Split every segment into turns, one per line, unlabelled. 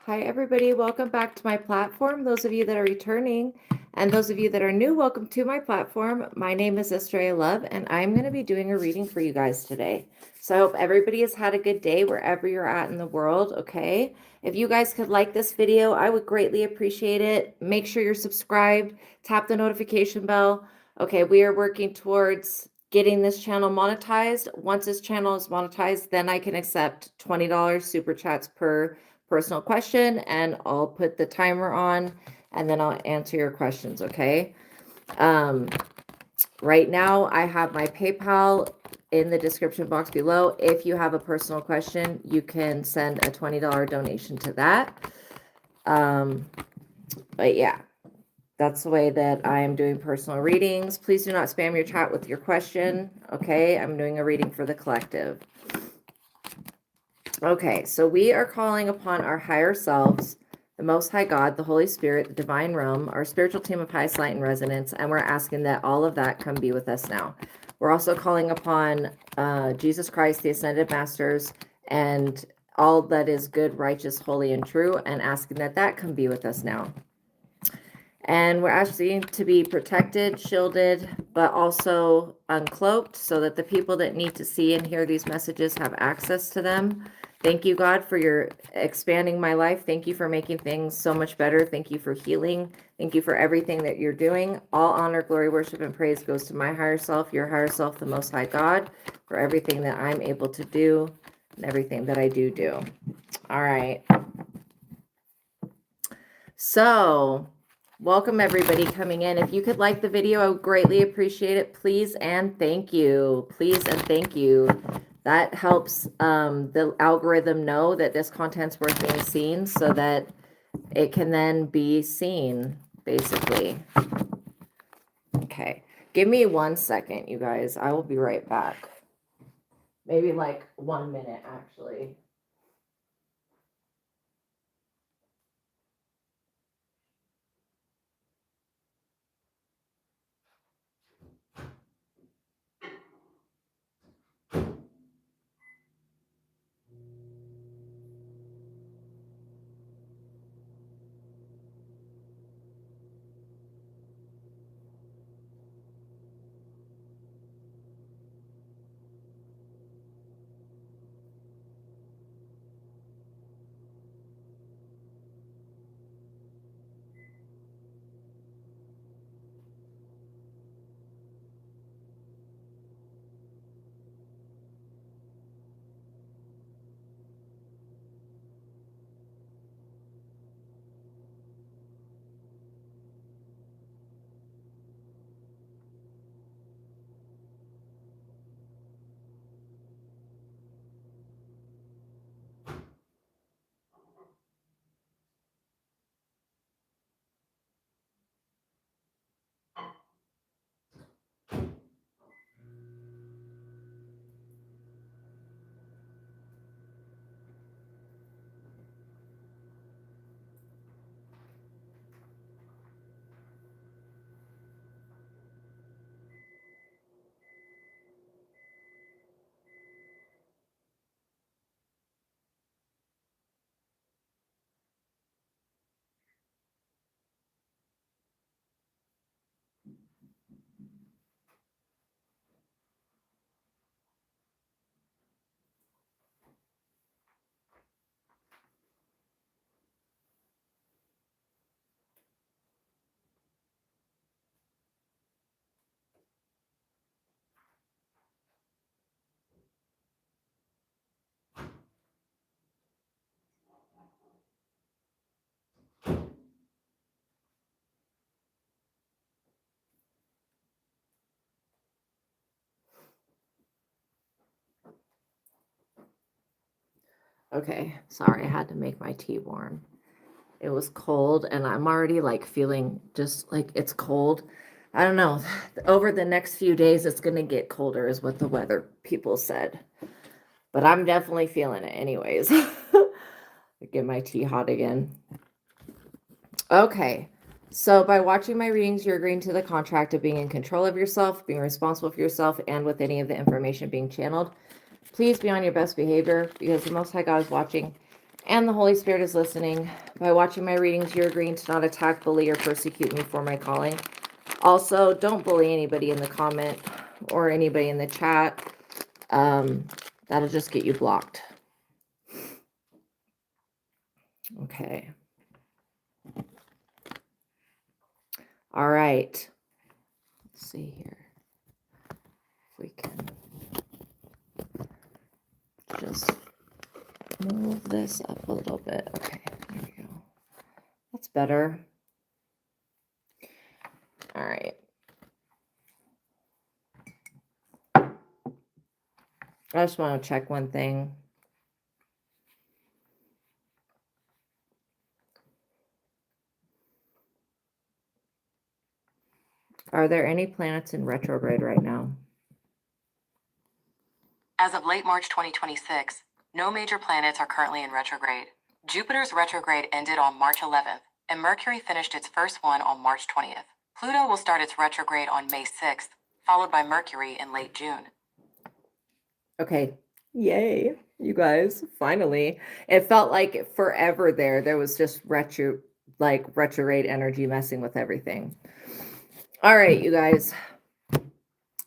Hi, everybody. Welcome back to my platform. Those of you that are returning and those of you that are new, welcome to my platform. My name is Astraea Love, and I'm going to be doing a reading for you guys today. So I hope everybody has had a good day wherever you're at in the world, okay? If you guys could like this video, I would greatly appreciate it. Make sure you're subscribed, tap the notification bell. Okay, we are working towards getting this channel monetized. Once this channel is monetized, then I can accept $20 super chats per personal question, and I'll put the timer on and then I'll answer your questions, okay? Right now I have my PayPal in the description box below. If you have a personal question, you can send a $20 donation to that. But yeah, that's the way that I am doing personal readings. Please do not spam your chat with your question, okay? I'm doing a reading for the collective. Okay, so we are calling upon our higher selves, the Most High God, the Holy Spirit, the Divine Realm, our spiritual team of highest light and resonance, and we're asking that all of that come be with us now. We're also calling upon Jesus Christ, the Ascended Masters, and all that is good, righteous, holy, and true, and asking that that come be with us now. And we're asking to be protected, shielded, but also uncloaked so that the people that need to see and hear these messages have access to them. Thank you, God, for your expanding my life. Thank you for making things so much better. Thank you for healing. Thank you for everything that you're doing. All honor, glory, worship, and praise goes to my higher self, your higher self, the Most High God, for everything that I'm able to do and everything that I do. All right. So welcome everybody coming in. If you could like the video, I would greatly appreciate it. Please and thank you. Please and thank you. That helps the algorithm know that this content's worth being seen so that it can then be seen, basically. Okay. Give me 1 second, you guys. I will be right back. Maybe like 1 minute, actually. Okay, sorry, I had to make my tea warm. It was cold and I'm already like feeling just like it's cold. I don't know. Over the next few days, it's going to get colder, is what the weather people said. But I'm definitely feeling it anyways. Get my tea hot again. Okay. So by watching my readings, you're agreeing to the contract of being in control of yourself, being responsible for yourself, and with any of the information being channeled. Please be on your best behavior because the Most High God is watching. and the Holy Spirit is listening. By watching my readings, you're agreeing to not attack, bully, or persecute me for my calling. Also, don't bully anybody in the comment or anybody in the chat. That'll just get you blocked. Okay. All right. Let's see here. If we can just move this up a little bit. Okay, there we go. That's better. All right. I just want to check one thing. Are there any planets in retrograde right now?
As of late March 2026, no major planets are currently in retrograde. Jupiter's retrograde ended on March 11th, and Mercury finished its first one on March 20th. Pluto will start its retrograde on May 6th, followed by Mercury in late June.
Okay. Yay, you guys. Finally. It felt like forever there. There was just retrograde energy messing with everything. All right, you guys.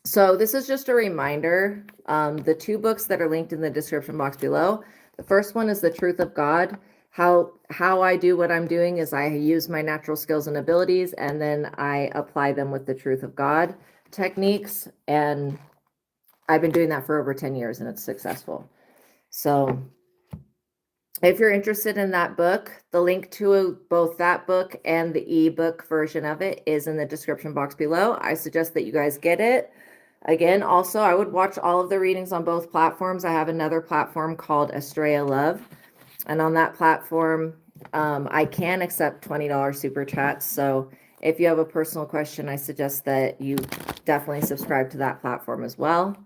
So this is just a reminder. The two books that are linked in the description box below. The first one is The Truth of God. How I do what I'm doing is I use my natural skills and abilities, and then I apply them with the Truth of God techniques. And I've been doing that for over 10 years, and it's successful. So if you're interested in that book, the link to both that book and the ebook version of it is in the description box below. I suggest that you guys get it. Again, also, I would watch all of the readings on both platforms. I have another platform called Astraea Love. And on that platform, I can accept $20 super chats. So if you have a personal question, I suggest that you definitely subscribe to that platform as well.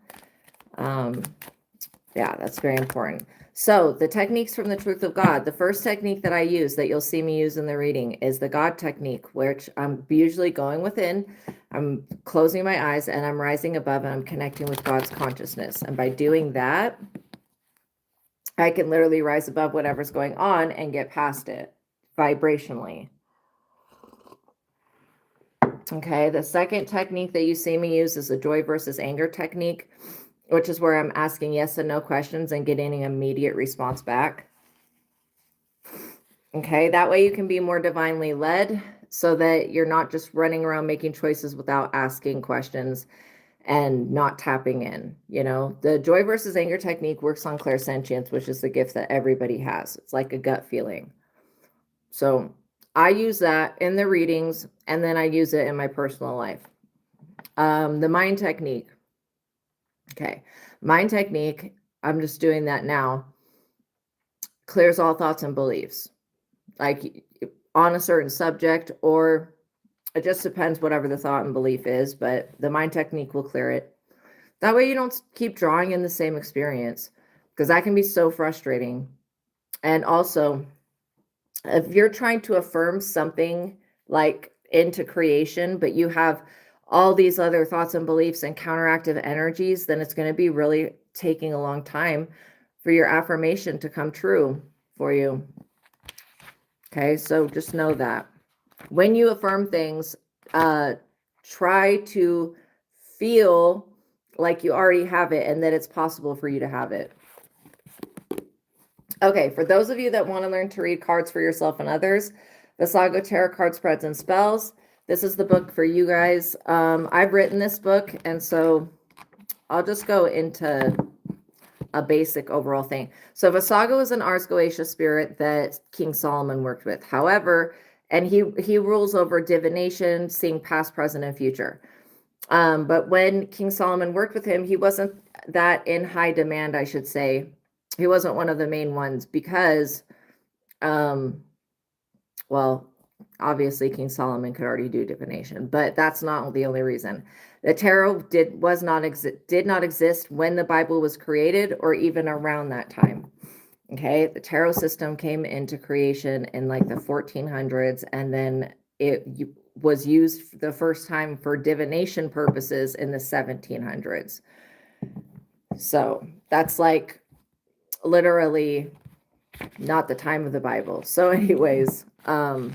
Yeah, that's very important. So the techniques from the Truth of God. The first technique that I use that you'll see me use in the reading is the God technique, which I'm usually going within. I'm closing my eyes and I'm rising above and I'm connecting with God's consciousness. And by doing that, I can literally rise above whatever's going on and get past it vibrationally. Okay, the second technique that you see me use is the joy versus anger technique, which is where I'm asking yes and no questions and getting an immediate response back. Okay, that way you can be more divinely led so that you're not just running around making choices without asking questions and not tapping in. You know, the joy versus anger technique works on clairsentience, which is the gift that everybody has. It's like a gut feeling. So I use that in the readings, and then I use it in my personal life. The mind technique. Okay, mind technique, I'm just doing that now, clears all thoughts and beliefs, like on a certain subject, or it just depends whatever the thought and belief is, but the mind technique will clear it. That way you don't keep drawing in the same experience, because that can be so frustrating. And also, if you're trying to affirm something like into creation, but you have all these other thoughts and beliefs and counteractive energies, then it's going to be really taking a long time for your affirmation to come true for you. Okay, so just know that when you affirm things, try to feel like you already have it and that it's possible for you to have it. Okay, for those of you that want to learn to read cards for yourself and others, Vassago Tarot Card Spreads and Spells. This is the book for you guys. I've written this book, and so I'll just go into a basic overall thing. So Vassago is an Ars Goetia spirit that King Solomon worked with. However, and he rules over divination, seeing past, present, and future. But when King Solomon worked with him, he wasn't that in high demand, I should say. He wasn't one of the main ones because, well, obviously King Solomon could already do divination, but that's not the only reason. The tarot did not exist when the Bible was created or even around that time. Okay, the tarot system came into creation in like the 1400s, and then it was used the first time for divination purposes in the 1700s. So that's like literally not the time of the Bible. So anyways, but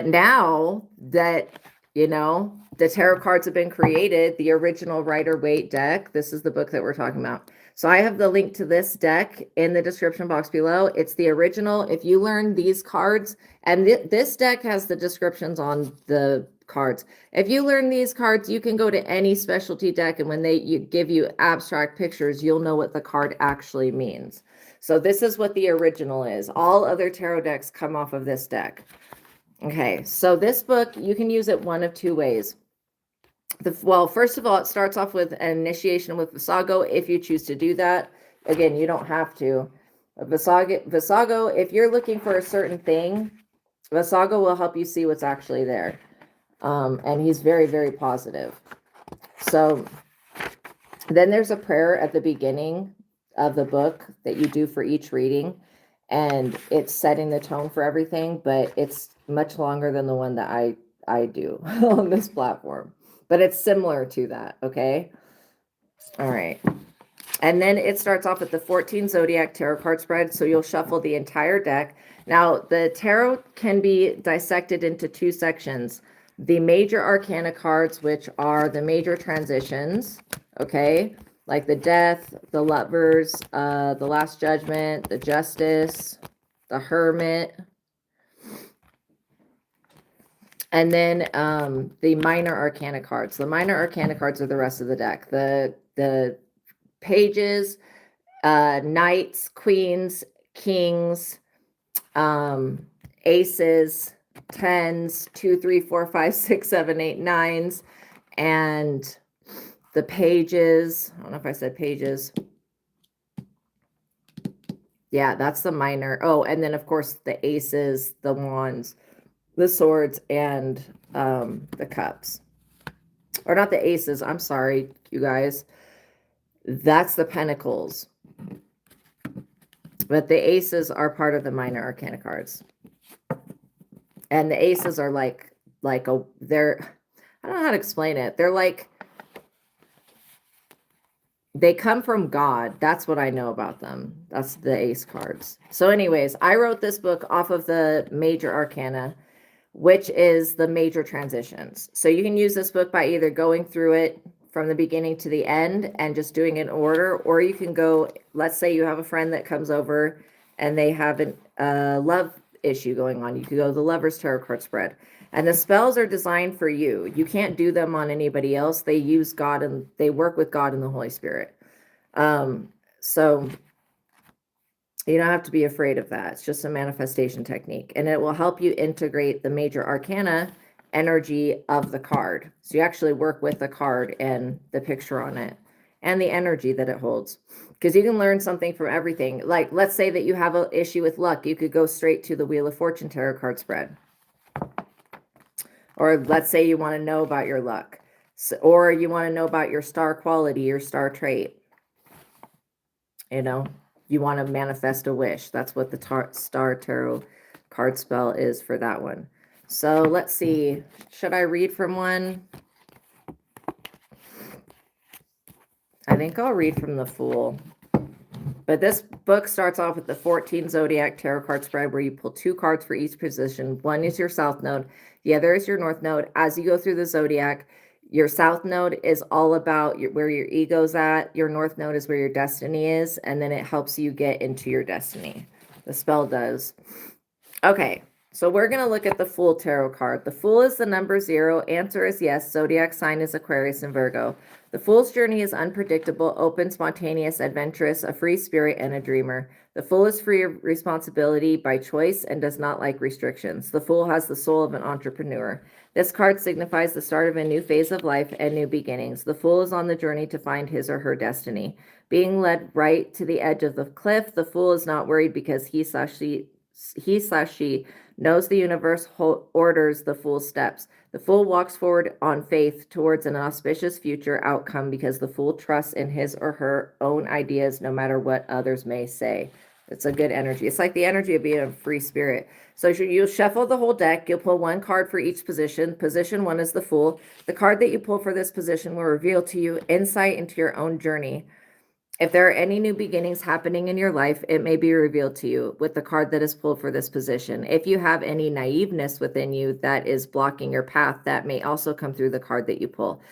now that, you know, the tarot cards have been created, the original Rider-Waite deck, this is the book that we're talking about. So I have the link to this deck in the description box below. It's the original. If you learn these cards, and this deck has the descriptions on the cards. If you learn these cards, you can go to any specialty deck, and when you give you abstract pictures, you'll know what the card actually means. So this is what the original is. All other tarot decks come off of this deck. Okay, so this book, you can use it one of two ways. Well, first of all, it starts off with an initiation with Vassago, if you choose to do that. Again, you don't have to. Vassago, if you're looking for a certain thing, Vassago will help you see what's actually there. And he's very, very positive. So then there's a prayer at the beginning of the book that you do for each reading. And it's setting the tone for everything, but it's much longer than the one that I do on this platform. But it's similar to that, okay? All right. And then it starts off with the 14 Zodiac Tarot card spread, so you'll shuffle the entire deck. Now, the tarot can be dissected into two sections. The major arcana cards, which are the major transitions, okay? Like the Death, the Lovers, the Last Judgment, the Justice, the Hermit. And then the minor arcana cards. The minor arcana cards are the rest of the deck. The pages, knights, queens, kings, aces, 10s, 2, 3, 4, 5, 6, 7, 8, 9s, and the pages. I don't know if I said pages. Yeah, that's the minor. Oh, and then of course the aces, the wands, the swords, and the cups. Or not the aces, I'm sorry, you guys. That's the pentacles. But the aces are part of the minor arcana cards. And the aces are they're, I don't know how to explain it. They're like, they come from God. That's what I know about them. That's the ace cards. So anyways, I wrote this book off of the major arcana, which is the major transitions. So you can use this book by either going through it from the beginning to the end and just doing it in order, or you can go, let's say you have a friend that comes over and they have a love issue going on. You could go the Lover's Tarot card spread. And the spells are designed for you. You can't do them on anybody else. They use God and they work with God and the Holy Spirit. So you don't have to be afraid of that. It's just a manifestation technique. And it will help you integrate the major arcana energy of the card. So you actually work with the card and the picture on it and the energy that it holds. Because you can learn something from everything. Like, let's say that you have an issue with luck. You could go straight to the Wheel of Fortune Tarot card spread. Or let's say you want to know about your luck. So, or you want to know about your star quality, your star trait. You know, you want to manifest a wish. That's what the Star Tarot card spell is for that one. So let's see. Should I read from one? I think I'll read from the Fool. But this book starts off with the 14 Zodiac Tarot card spread, where you pull 2 cards for each position. One is your South Node. The other is your North Node. As you go through the Zodiac, your South Node is all about where your ego's at. Your North Node is where your destiny is. And then it helps you get into your destiny. The spell does. Okay, so we're going to look at the Fool Tarot card. The Fool is the number 0. Answer is yes. Zodiac sign is Aquarius and Virgo. The Fool's journey is unpredictable, open, spontaneous, adventurous, a free spirit, and a dreamer. The Fool is free of responsibility by choice and does not like restrictions. The Fool has the soul of an entrepreneur. This card signifies the start of a new phase of life and new beginnings. The Fool is on the journey to find his or her destiny. Being led right to the edge of the cliff, the Fool is not worried because he/she knows the universe orders the Fool's steps. The Fool walks forward on faith towards an auspicious future outcome because the Fool trusts in his or her own ideas no matter what others may say. It's a good energy. It's like the energy of being a free spirit. So you'll shuffle the whole deck. You'll pull 1 card for each position. Position 1 is the Fool. The card that you pull for this position will reveal to you insight into your own journey. If there are any new beginnings happening in your life, it may be revealed to you with the card that is pulled for this position. If you have any naiveness within you that is blocking your path, that may also come through the card that you pull.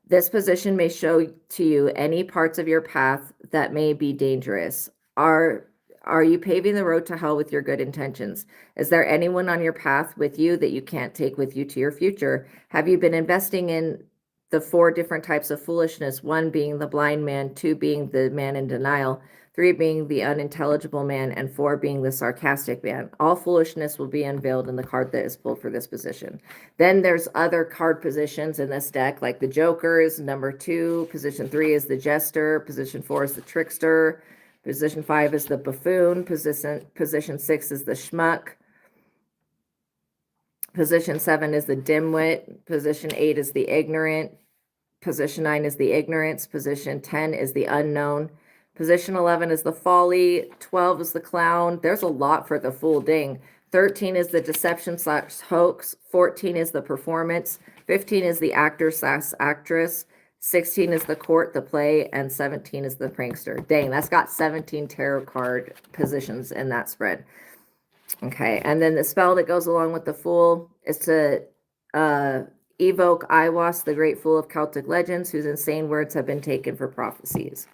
This position may show to you any parts of your path that may be dangerous. Are you paving the road to hell with your good intentions? Is there anyone on your path with you that you can't take with you to your future? Have you been investing in the 4 different types of foolishness, 1 being the blind man, 2 being the man in denial, 3 being the unintelligible man, and 4 being the sarcastic man? All foolishness will be unveiled in the card that is pulled for this position. Then there's other card positions in this deck, like the Jokers, number 2, position 3 is the Jester, position 4 is the Trickster, position 5 is the Buffoon, position 6 is the Schmuck, position 7 is the Dimwit, position 8 is the Ignorant, position 9 is the Ignorance, position 10 is the Unknown, position 11 is the Folly, 12 is the Clown. There's a lot for the Fool, dang. 13 is the Deception/Hoax, 14 is the Performance, 15 is the Actor/Actress, 16 is the Court, the Play, and 17 is the Prankster. Dang, that's got 17 tarot card positions in that spread. Okay, and then the spell that goes along with the Fool is to evoke Iwas, the great fool of Celtic legends, whose insane words have been taken for prophecies.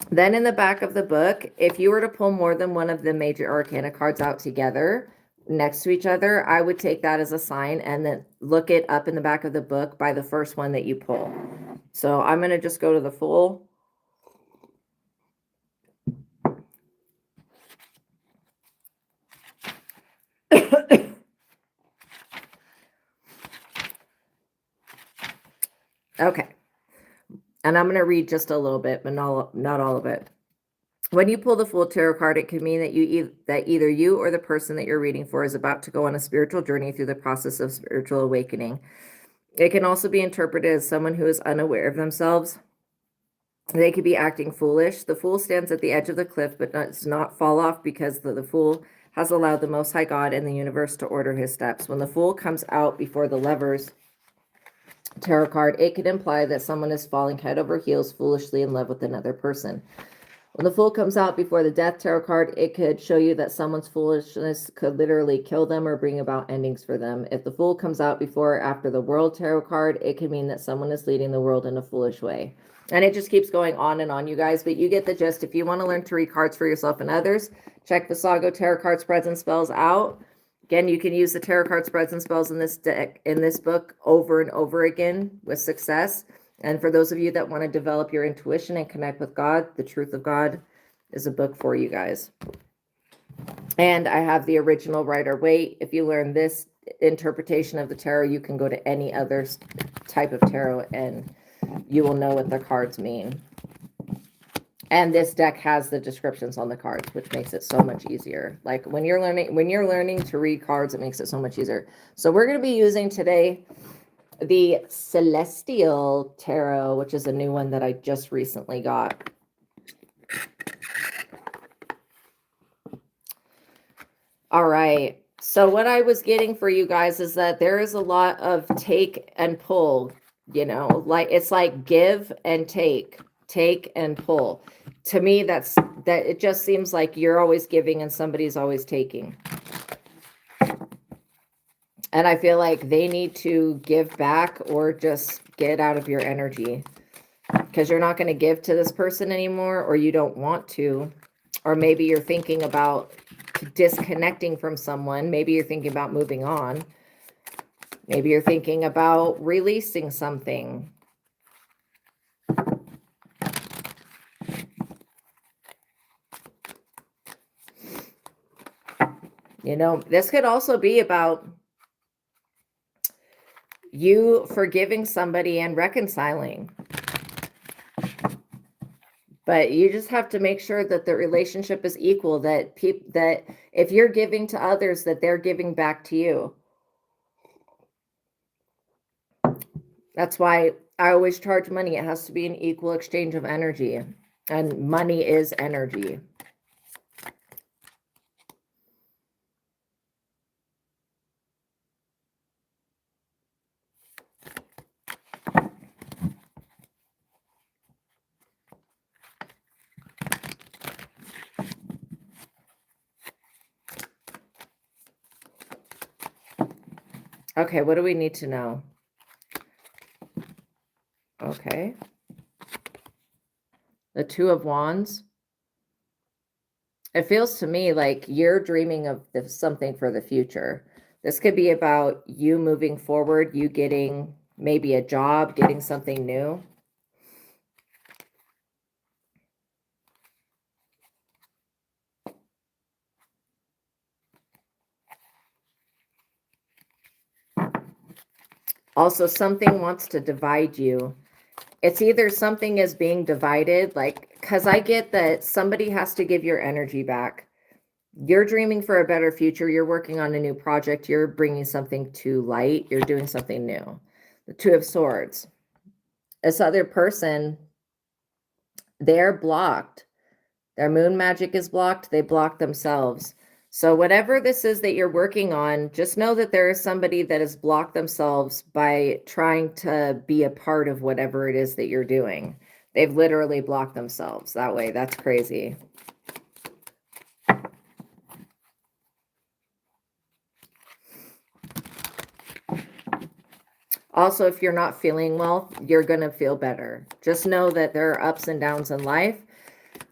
Then in the back of the book, if you were to pull more than one of the major arcana cards out together next to each other, I would take that as a sign and then look it up in the back of the book by the first one that you pull. So I'm going to just go to the Fool. Okay. And I'm going to read just a little bit, but not all of it. When you pull the Fool tarot card, it can mean that either you or the person that you're reading for is about to go on a spiritual journey through the process of spiritual awakening. It can also be interpreted as someone who is unaware of themselves. They could be acting foolish. The Fool stands at the edge of the cliff, but does not fall off because the Fool has allowed the Most High God and the universe to order his steps. When the Fool comes out before the Lovers tarot card, it could imply that someone is falling head over heels foolishly in love with another person. When the Fool comes out before the Death tarot card, it could show you that someone's foolishness could literally kill them or bring about endings for them. If the Fool comes out before or after the World tarot card, it could mean that someone is leading the world in a foolish way. And it just keeps going on and on, you guys, but you get the gist. If you want to learn to read cards for yourself and others, check Vassago tarot card spreads and spells out. Again, you can use the tarot card spreads and spells in this deck, in this book, over and over again with success. And for those of you that want to develop your intuition and connect with God, The Truth of God is a book for you guys. And I have the original Rider-Waite. If you learn this interpretation of the tarot, you can go to any other type of tarot and you will know what the cards mean. And this deck has the descriptions on the cards, which makes it so much easier. Like when you're learning to read cards, it makes it so much easier. So we're going to be using today the Celestial Tarot, which is a new one that I just recently got. All right. So what I was getting for you guys is that there is a lot of take and pull, you know, like it's like give and take and pull. To me, that it just seems like you're always giving and somebody's always taking. And I feel like they need to give back or just get out of your energy because you're not going to give to this person anymore, or you don't want to, or maybe you're thinking about disconnecting from someone. Maybe you're thinking about moving on. Maybe you're thinking about releasing something. You know, this could also be about you forgiving somebody and reconciling. But you just have to make sure that the relationship is equal, that if you're giving to others, that they're giving back to you. That's why I always charge money. It has to be an equal exchange of energy. And money is energy. Okay, what do we need to know? Okay. The Two of Wands. It feels to me like you're dreaming of something for the future. This could be about you moving forward, you getting maybe a job, getting something new. Also, something wants to divide you. It's either something is being divided, like, because I get that somebody has to give your energy back. You're dreaming for a better future. You're working on a new project. You're bringing something to light. You're doing something new. The Two of Swords. This other person, they're blocked. Their moon magic is blocked. They block themselves. So whatever this is that you're working on, just know that there is somebody that has blocked themselves by trying to be a part of whatever it is that you're doing. They've literally blocked themselves that way. That's crazy. Also, if you're not feeling well, you're going to feel better. Just know that there are ups and downs in life.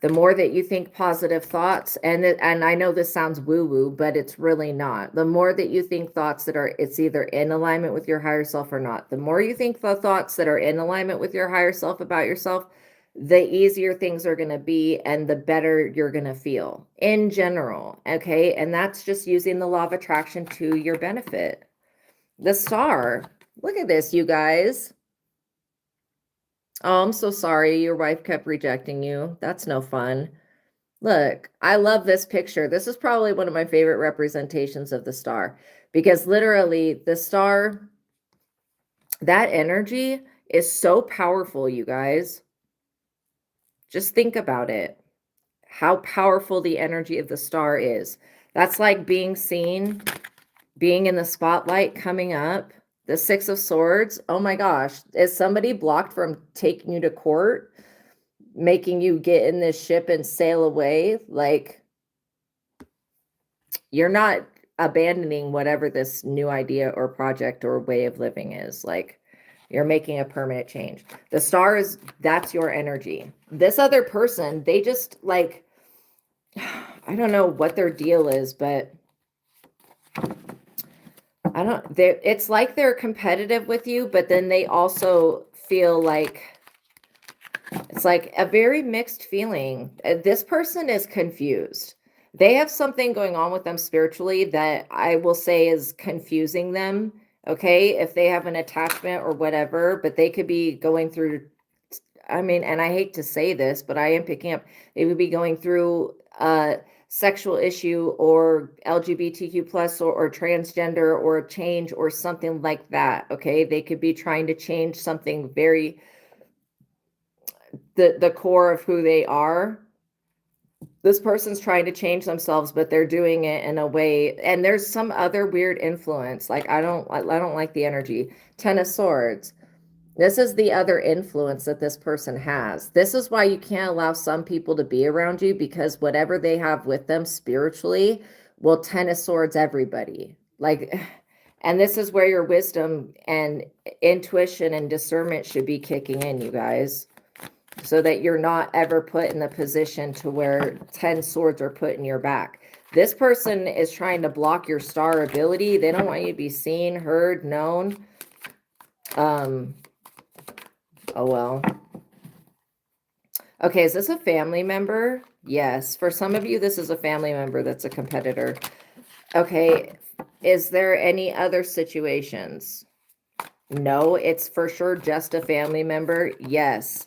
The more that you think positive thoughts, and I know this sounds woo-woo, but it's really not. The more that you think thoughts that are, it's either in alignment with your higher self or not. The more you think the thoughts that are in alignment with your higher self about yourself, the easier things are going to be and the better you're going to feel in general. Okay. And that's just using the law of attraction to your benefit. The Star. Look at this, you guys. Oh, I'm so sorry. Your wife kept rejecting you. That's no fun. Look, I love this picture. This is probably one of my favorite representations of the star because literally the star, that energy is so powerful, you guys. Just think about it. How powerful the energy of the star is. That's like being seen, being in the spotlight, coming up. The Six of Swords. Oh my gosh. Is somebody blocked from taking you to court, making you get in this ship and sail away? Like, you're not abandoning whatever this new idea or project or way of living is. Like, you're making a permanent change. The Star is, that's your energy. This other person, they just like, I don't know what their deal is, but it's like they're competitive with you, but then they also feel like it's like a very mixed feeling. This person is confused. They have something going on with them spiritually that I will say is confusing them. Okay. If they have an attachment or whatever, but they could be going through, I mean, and I hate to say this, but I am picking up, they would be going through sexual issue or LGBTQ plus or transgender or a change or something like that. Okay. They could be trying to change something very, the core of who they are. This person's trying to change themselves, but they're doing it in a way, and there's some other weird influence. Like, I don't like the energy. Ten of Swords. This is the other influence that this person has. This is why you can't allow some people to be around you, because whatever they have with them spiritually will Ten of Swords everybody. Like, and this is where your wisdom and intuition and discernment should be kicking in, you guys, so that you're not ever put in the position to where 10 swords are put in your back. This person is trying to block your star ability. They don't want you to be seen, heard, known. Oh, well. Okay, is this a family member? Yes. For some of you, this is a family member that's a competitor. Okay, is there any other situations? No, it's for sure just a family member. Yes.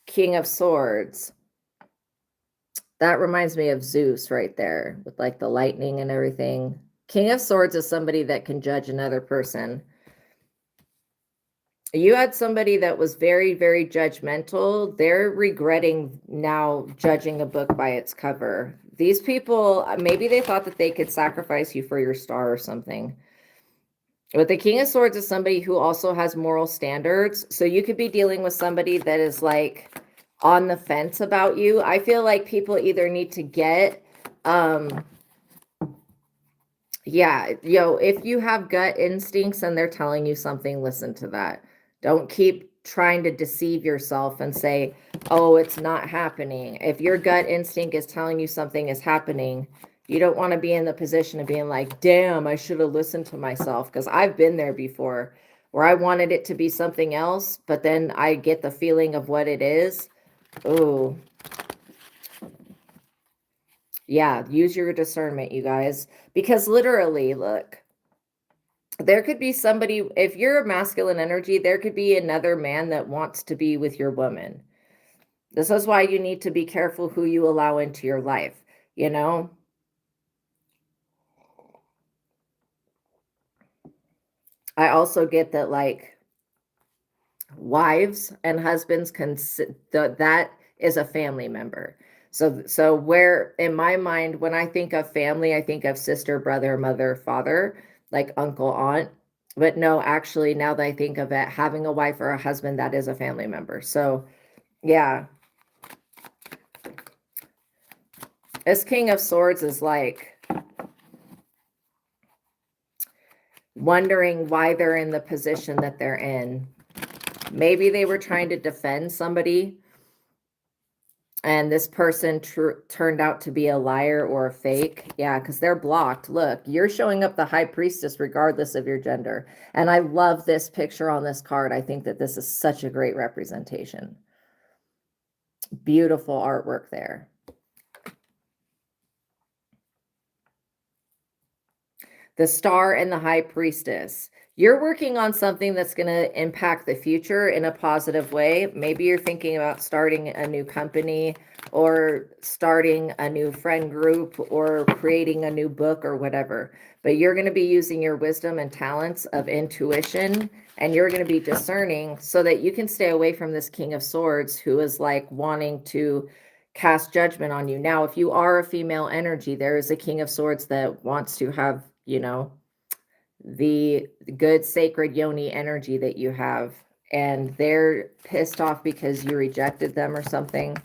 King of Swords. That reminds me of Zeus right there with like the lightning and everything. King of Swords is somebody that can judge another person. You had somebody that was very, very judgmental. They're regretting now judging a book by its cover. These people, maybe they thought that they could sacrifice you for your star or something. But the King of Swords is somebody who also has moral standards. So you could be dealing with somebody that is like on the fence about you. I feel like people either need to get, Yeah, if you have gut instincts and they're telling you something, listen to that. Don't keep trying to deceive yourself and say, oh, it's not happening. If your gut instinct is telling you something is happening, you don't want to be in the position of being like, damn, I should have listened to myself. Because I've been there before where I wanted it to be something else, but then I get the feeling of what it is. Oh, yeah, use your discernment, you guys. Because literally, look, there could be somebody, if you're a masculine energy, there could be another man that wants to be with your woman. This is why you need to be careful who you allow into your life, you know? I also get that, like, wives and husbands that is a family member. So where in my mind, when I think of family, I think of sister, brother, mother, father, like uncle, aunt. But no, actually, now that I think of it, having a wife or a husband, that is a family member. So yeah, this King of Swords is like wondering why they're in the position that they're in. Maybe they were trying to defend somebody and this person turned out to be a liar or a fake. Yeah, because they're blocked. Look, you're showing up the high priestess regardless of your gender. And I love this picture on this card. I think that this is such a great representation. Beautiful artwork there. The Star and the High Priestess. You're working on something that's going to impact the future in a positive way. Maybe you're thinking about starting a new company or starting a new friend group or creating a new book or whatever. But you're going to be using your wisdom and talents of intuition, and you're going to be discerning so that you can stay away from this King of Swords who is like wanting to cast judgment on you. Now, if you are a female energy, there is a King of Swords that wants to have, the good sacred yoni energy that you have, and they're pissed off because you rejected them or something.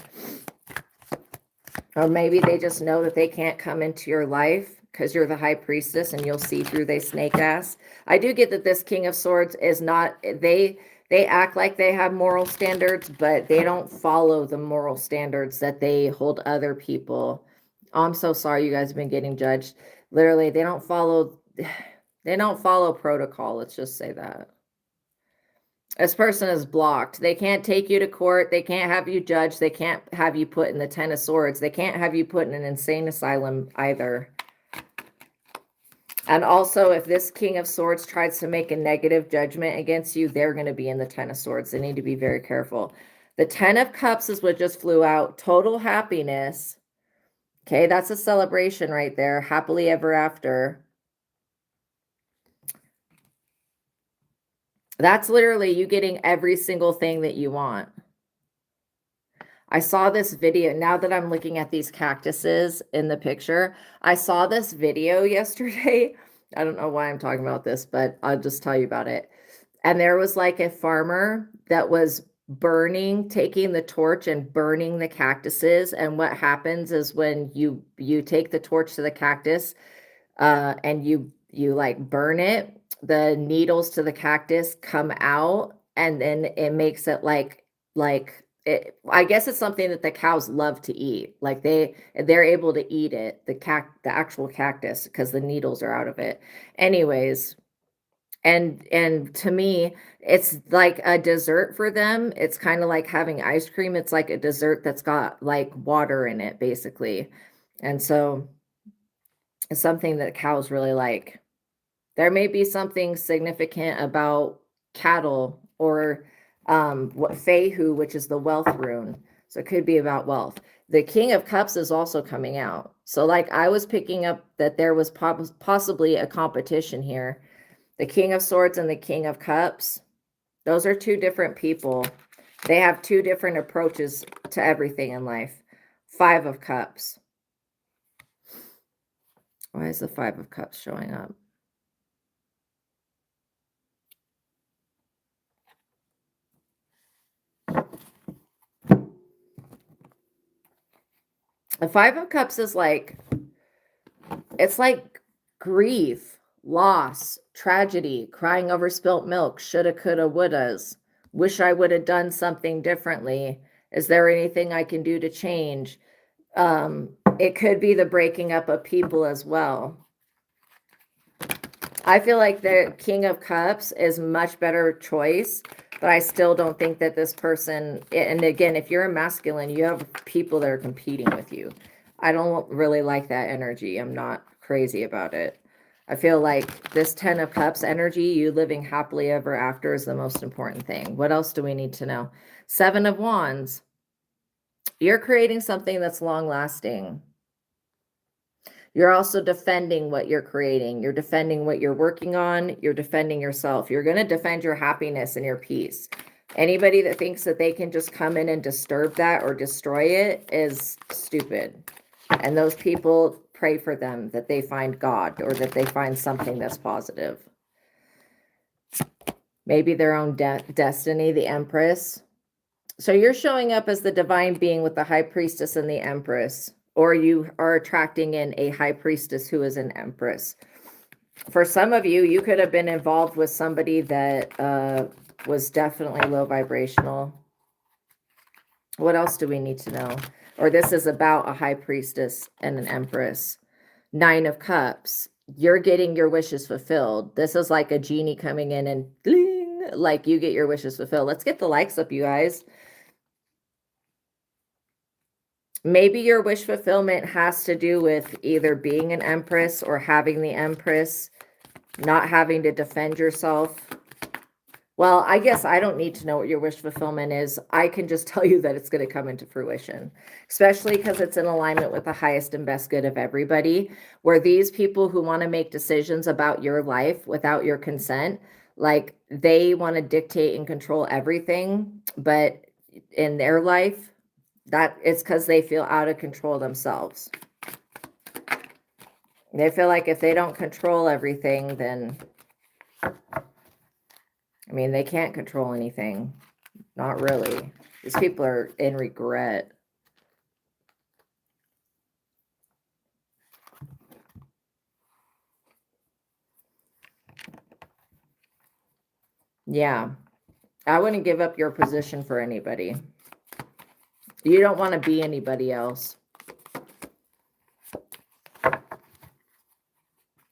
Or maybe they just know that they can't come into your life because you're the high priestess and you'll see through they snake ass. I do get that this King of Swords is not, they act like they have moral standards, but they don't follow the moral standards that they hold other people. Oh, I'm so sorry you guys have been getting judged. Literally, they don't follow protocol. Let's just say that. This person is blocked. They can't take you to court. They can't have you judged. They can't have you put in the Ten of Swords. They can't have you put in an insane asylum either. And also, if this King of Swords tries to make a negative judgment against you, they're going to be in the Ten of Swords. They need to be very careful. The Ten of Cups is what just flew out. Total happiness. Okay, that's a celebration right there. Happily ever after. That's literally you getting every single thing that you want. I saw this video, now that I'm looking at these cactuses in the picture, I saw this video yesterday. I don't know why I'm talking about this, but I'll just tell you about it. And there was like a farmer that was taking the torch and burning the cactuses. And what happens is when you take the torch to the cactus and you like burn it, the needles to the cactus come out, and then it makes it like I guess it's something that the cows love to eat. Like they're able to eat it, the actual cactus, because the needles are out of it. Anyways, and to me, it's like a dessert for them. It's kind of like having ice cream. It's like a dessert that's got like water in it, basically. And so it's something that cows really like. There may be something significant about cattle or what Fehu, which is the wealth rune. So it could be about wealth. The King of Cups is also coming out. So like I was picking up that there was possibly a competition here. The King of Swords and the King of Cups, those are two different people. They have two different approaches to everything in life. Five of Cups. Why is the Five of Cups showing up? The Five of Cups is like, it's like grief, loss, tragedy, crying over spilt milk, shoulda, coulda, wouldas, wish I would have done something differently. Is there anything I can do to change? It could be the breaking up of people as well. I feel like the King of Cups is much better choice, but I still don't think that this person, and again, if you're a masculine, you have people that are competing with you. I don't really like that energy. I'm not crazy about it. I feel like this 10 of Cups energy, you living happily ever after, is the most important thing. What else do we need to know? 7 of Wands. You're creating something that's long lasting. You're also defending what you're creating. You're defending what you're working on. You're defending yourself. You're going to defend your happiness and your peace. Anybody that thinks that they can just come in and disturb that or destroy it is stupid. And those people, pray for them that they find God or that they find something that's positive. Maybe their own destiny, the Empress. So you're showing up as the divine being with the High Priestess and the Empress. Or you are attracting in a high priestess who is an empress. For some of you, you could have been involved with somebody that was definitely low vibrational. What else do we need to know? Or this is about a high priestess and an empress. 9 of Cups. You're getting your wishes fulfilled. This is like a genie coming in and bling, like you get your wishes fulfilled. Let's get the likes up, you guys. Maybe your wish fulfillment has to do with either being an empress or having the empress, not having to defend yourself. Well, I guess I don't need to know what your wish fulfillment is. I can just tell you that it's going to come into fruition, especially because it's in alignment with the highest and best good of everybody, where these people who want to make decisions about your life without your consent, like they want to dictate and control everything, but in their life, that it's because they feel out of control themselves. They feel like if they don't control everything, then, I mean, they can't control anything. Not really. These people are in regret. Yeah. I wouldn't give up your position for anybody. You don't want to be anybody else.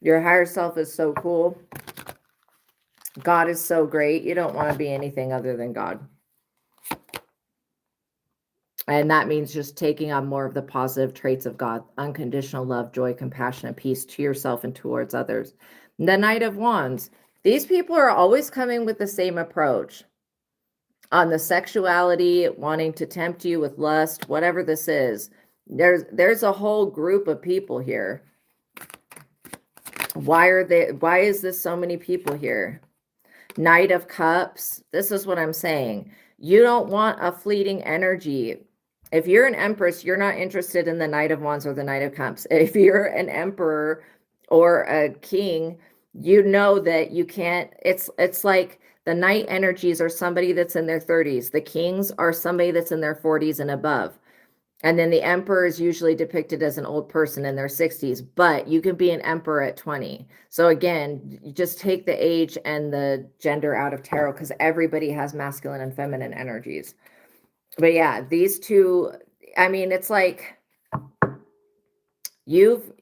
Your higher self is so cool. God is so great. You don't want to be anything other than God. And that means just taking on more of the positive traits of God. Unconditional love, joy, compassion, and peace to yourself and towards others. The Knight of Wands. These people are always coming with the same approach. On the sexuality, wanting to tempt you with lust, whatever this is. There's a whole group of people here. Why is this so many people here? Knight of Cups. This is what I'm saying. You don't want a fleeting energy. If you're an empress, you're not interested in the Knight of Wands or the Knight of Cups. If you're an emperor or a king, you know that you can't, it's like the Knight energies are somebody that's in their 30s. The kings are somebody that's in their 40s and above. And then the emperor is usually depicted as an old person in their 60s, but you can be an emperor at 20. So again, you just take the age and the gender out of tarot because everybody has masculine and feminine energies. But yeah, these two, I mean, it's like you've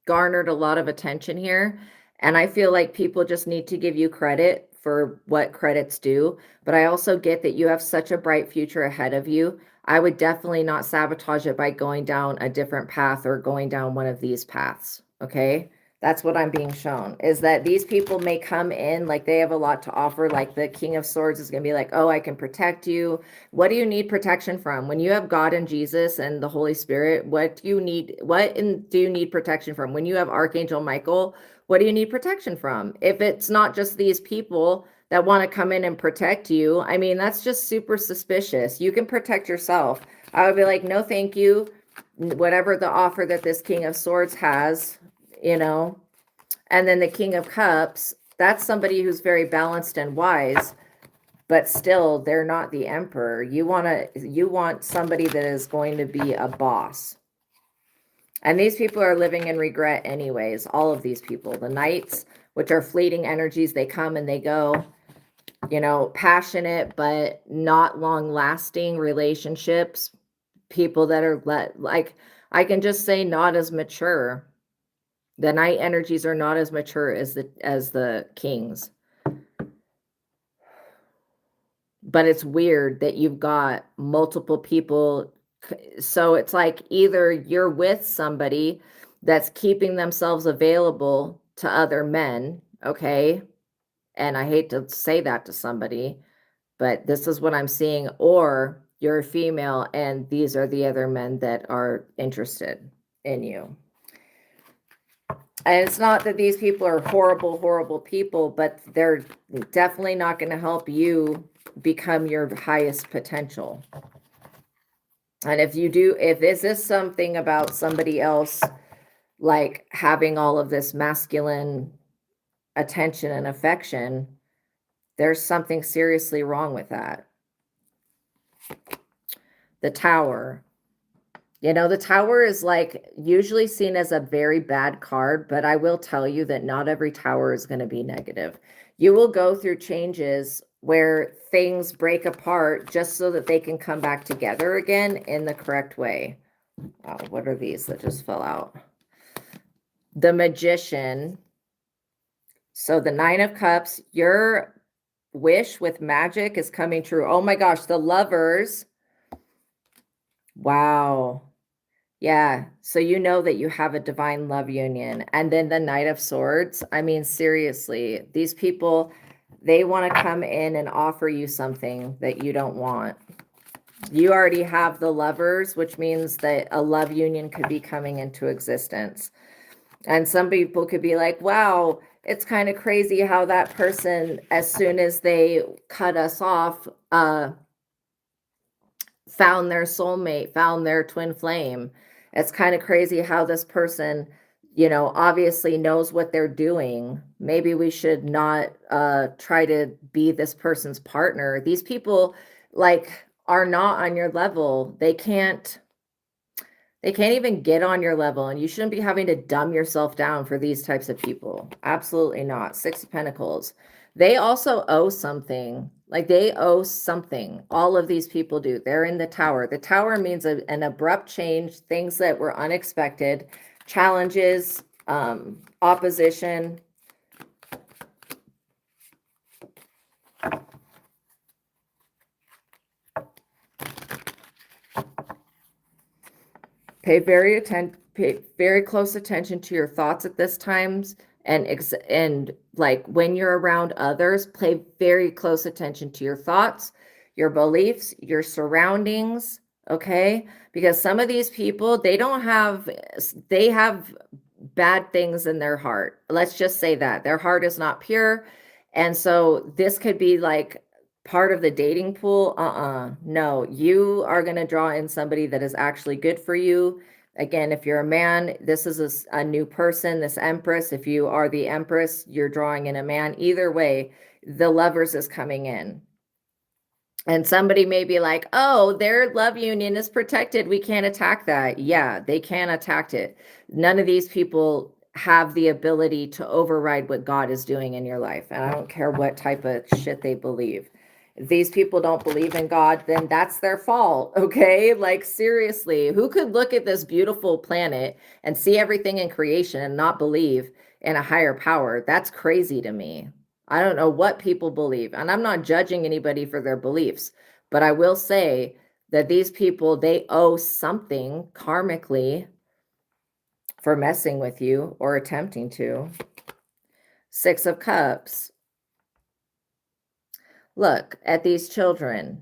garnered a lot of attention here. And I feel like people just need to give you credit for what credit's due. But I also get that you have such a bright future ahead of you. I would definitely not sabotage it by going down a different path or going down one of these paths. Okay. That's what I'm being shown, is that these people may come in like they have a lot to offer. Like the King of Swords is going to be like, oh, I can protect you. What do you need protection from? When you have God and Jesus and the Holy Spirit, what do you need? Do you need protection from? When you have Archangel Michael, what do you need protection from? If it's not just these people that want to come in and protect you, I mean, that's just super suspicious. You can protect yourself. I would be like, no, thank you. Whatever the offer that this King of Swords has, you know. And then the King of Cups, that's somebody who's very balanced and wise, but still they're not the emperor. You want somebody that is going to be a boss. And these people are living in regret anyways. All of these people, the knights, which are fleeting energies, they come and they go, you know, passionate, but not long lasting relationships. People that are like, I can just say not as mature. The knight energies are not as mature as the kings. But it's weird that you've got multiple people. So it's like either you're with somebody that's keeping themselves available to other men, okay? And I hate to say that to somebody, but this is what I'm seeing. Or you're a female and these are the other men that are interested in you. And it's not that these people are horrible, horrible people, but they're definitely not going to help you become your highest potential. And if this is something about somebody else, like having all of this masculine attention and affection, there's something seriously wrong with that. The Tower. You know, the Tower is like usually seen as a very bad card, but I will tell you that not every Tower is going to be negative. You will go through changes where things break apart just so that they can come back together again in the correct way. Wow, what are these that just fell out? The Magician. So the Nine of Cups, your wish with magic is coming true. Oh my gosh, the Lovers. Wow. Yeah, so you know that you have a divine love union. And then the Knight of Swords. I mean, seriously, these people, they want to come in and offer you something that you don't want. You already have the Lovers, which means that a love union could be coming into existence. And some people could be like, wow, it's kind of crazy how that person, as soon as they cut us off, found their soulmate, found their twin flame. It's kind of crazy how this person, you know, obviously knows what they're doing. Maybe we should not try to be this person's partner. These people like are not on your level. They can't even get on your level, and you shouldn't be having to dumb yourself down for these types of people. Absolutely not. Six of Pentacles. They also owe something. Like they owe something. All of these people do. They're in the Tower. The Tower means an abrupt change, things that were unexpected, challenges, opposition. Pay very close attention to your thoughts at this times. And like when you're around others, pay very close attention to your thoughts, your beliefs, your surroundings, okay? Because some of these people, they have bad things in their heart. Let's just say that. Their heart is not pure. And so this could be like part of the dating pool. No, you are going to draw in somebody that is actually good for you. Again, if you're a man, this is a new person, this Empress. If you are the Empress, you're drawing in a man. Either way, the Lovers is coming in. And somebody may be like, oh, their love union is protected. We can't attack that. Yeah, they can attack it. None of these people have the ability to override what God is doing in your life. And I don't care what type of shit they believe. If these people don't believe in God, then that's their fault, okay? Like, seriously, who could look at this beautiful planet and see everything in creation and not believe in a higher power? That's crazy to me. I don't know what people believe, and I'm not judging anybody for their beliefs, but I will say that these people, they owe something karmically for messing with you or attempting to. Six of Cups. Look at these children.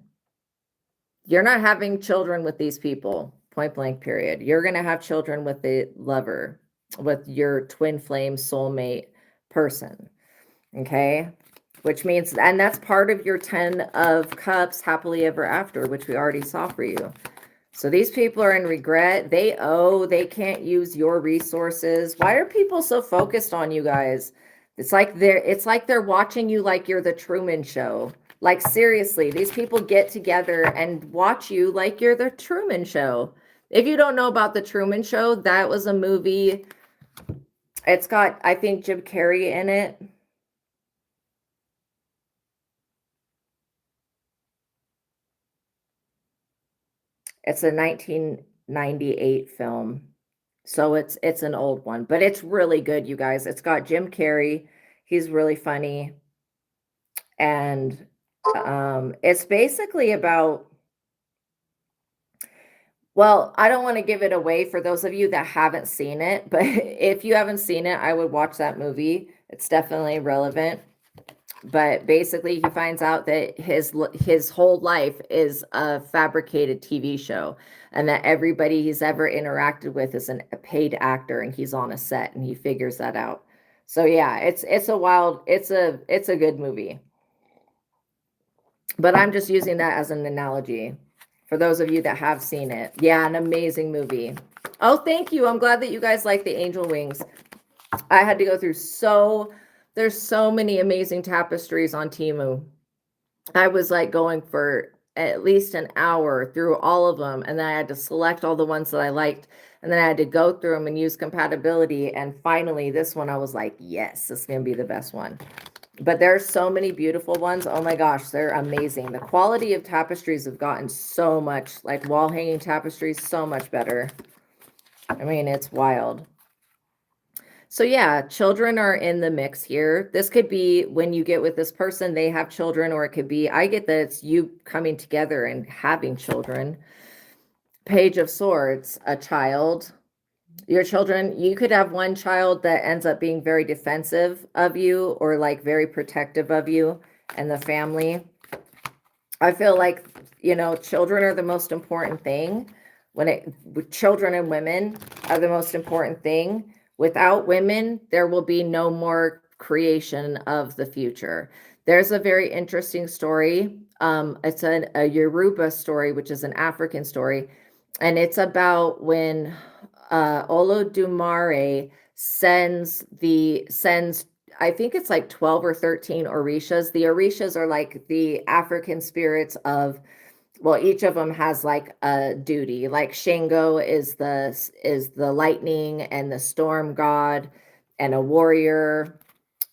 You're not having children with these people, point blank period. You're going to have children with the lover, with your twin flame soulmate person. Okay, which means, and that's part of your 10 of Cups, happily ever after, which we already saw for you. So these people are in regret. They can't use your resources. Why are people so focused on you guys? It's like they're watching you like you're the Truman Show. Like, seriously, these people get together and watch you like you're the Truman Show. If you don't know about the Truman Show, that was a movie. It's got, I think, Jim Carrey in it. It's a 1998 film. So it's an old one, but it's really good, you guys. It's got Jim Carrey. He's really funny. And it's basically about, well, I don't want to give it away for those of you that haven't seen it, but if you haven't seen it, I would watch that movie. It's definitely relevant. But basically, he finds out that his whole life is a fabricated TV show, and that everybody he's ever interacted with is a paid actor, and he's on a set, and he figures that out. So yeah, it's a good movie. But I'm just using that as an analogy for those of you that have seen it. Yeah, an amazing movie. Oh, thank you. I'm glad that you guys like the angel wings. I had to go through there's so many amazing tapestries on Temu. I was like going for at least an hour through all of them, and then I had to select all the ones that I liked, and then I had to go through them and use compatibility, and finally this one I was like, yes, this is going to be the best one. But there's so many beautiful ones. Oh my gosh, they're amazing. The quality of tapestries have gotten so much, like wall hanging tapestries, so much better. I mean, it's wild. So yeah, children are in the mix here. This could be when you get with this person, they have children, or it could be, I get that it's you coming together and having children. Page of Swords, a child. Your children, you could have one child that ends up being very defensive of you, or like very protective of you and the family. I feel like, children are the most important thing. Children and women are the most important thing. Without women, there will be no more creation of the future. There's a very interesting story. It's a Yoruba story, which is an African story. And it's about when Olodumare sends, I think it's like 12 or 13 Orishas. The Orishas are like the African spirits of, well, each of them has like a duty. Like Shango is the lightning and the storm god and a warrior,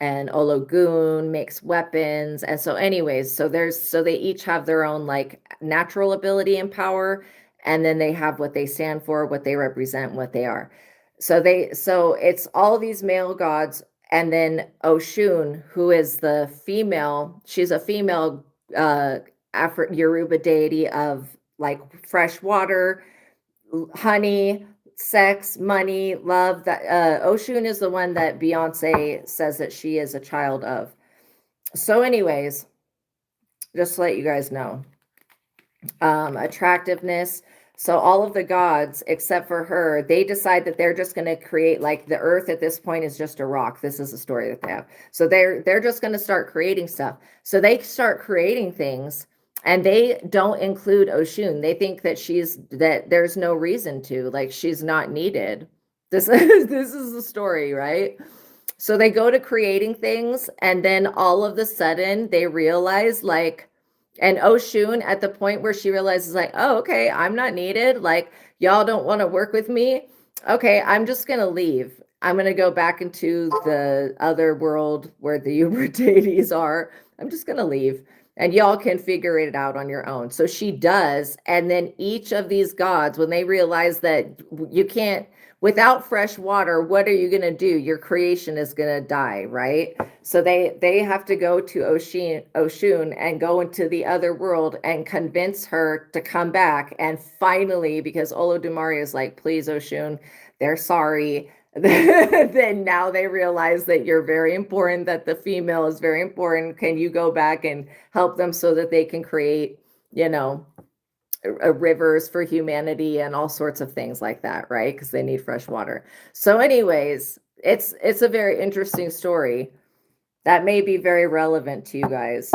and Ologun makes weapons. And so anyways, so they each have their own like natural ability and power, and then they have what they stand for, what they represent, what they are. So it's all these male gods, and then Oshun, who is the female, she's a female Yoruba deity of like fresh water, honey, sex, money, love. That Oshun is the one that Beyonce says that she is a child of. So anyways, just to let you guys know. Attractiveness. So all of the gods, except for her, they decide that they're just going to create, like, the earth at this point is just a rock. This is a story that they have. So they're just going to start creating stuff. So they start creating things, and they don't include Oshun. They think that there's no reason to, like, she's not needed. This is the story, right? So they go to creating things, and then all of a sudden they realize, like, and Oshun, at the point where she realizes, like, oh, okay, I'm not needed. Like, y'all don't want to work with me. Okay, I'm just going to leave. I'm going to go back into the other world where the Uber deities are. I'm just going to leave. And y'all can figure it out on your own. So she does. And then each of these gods, when they realize that you can't, without fresh water, what are you going to do? Your creation is going to die, right? So they have to go to Oshun and go into the other world and convince her to come back. And finally, because Olodumare is like, please, Oshun, they're sorry. Then now they realize that you're very important, that the female is very important. Can you go back and help them so that they can create, rivers for humanity and all sorts of things like that, right? Because they need fresh water. So anyways, it's a very interesting story that may be very relevant to you guys.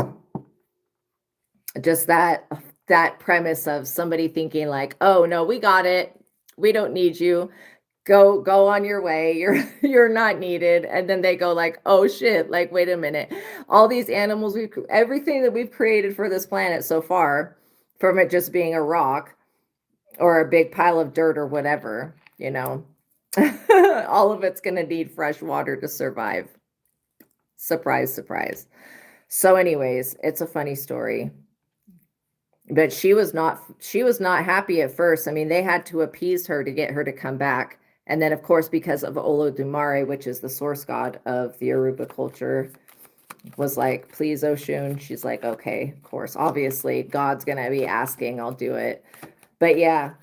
Just that premise of somebody thinking like, oh no, we got it, we don't need you, go on your way, you're not needed. And then they go like, oh shit, like, wait a minute, all these animals, everything that we've created for this planet so far, from it just being a rock, or a big pile of dirt or whatever, you know. All of it's going to need fresh water to survive. Surprise, surprise. So anyways, it's a funny story. But she was not happy at first. I mean, they had to appease her to get her to come back. And then of course, because of Olodumare, which is the source god of the Yoruba culture, was like, please, Oshun. She's like, okay, of course. Obviously, God's gonna be asking, I'll do it. But yeah,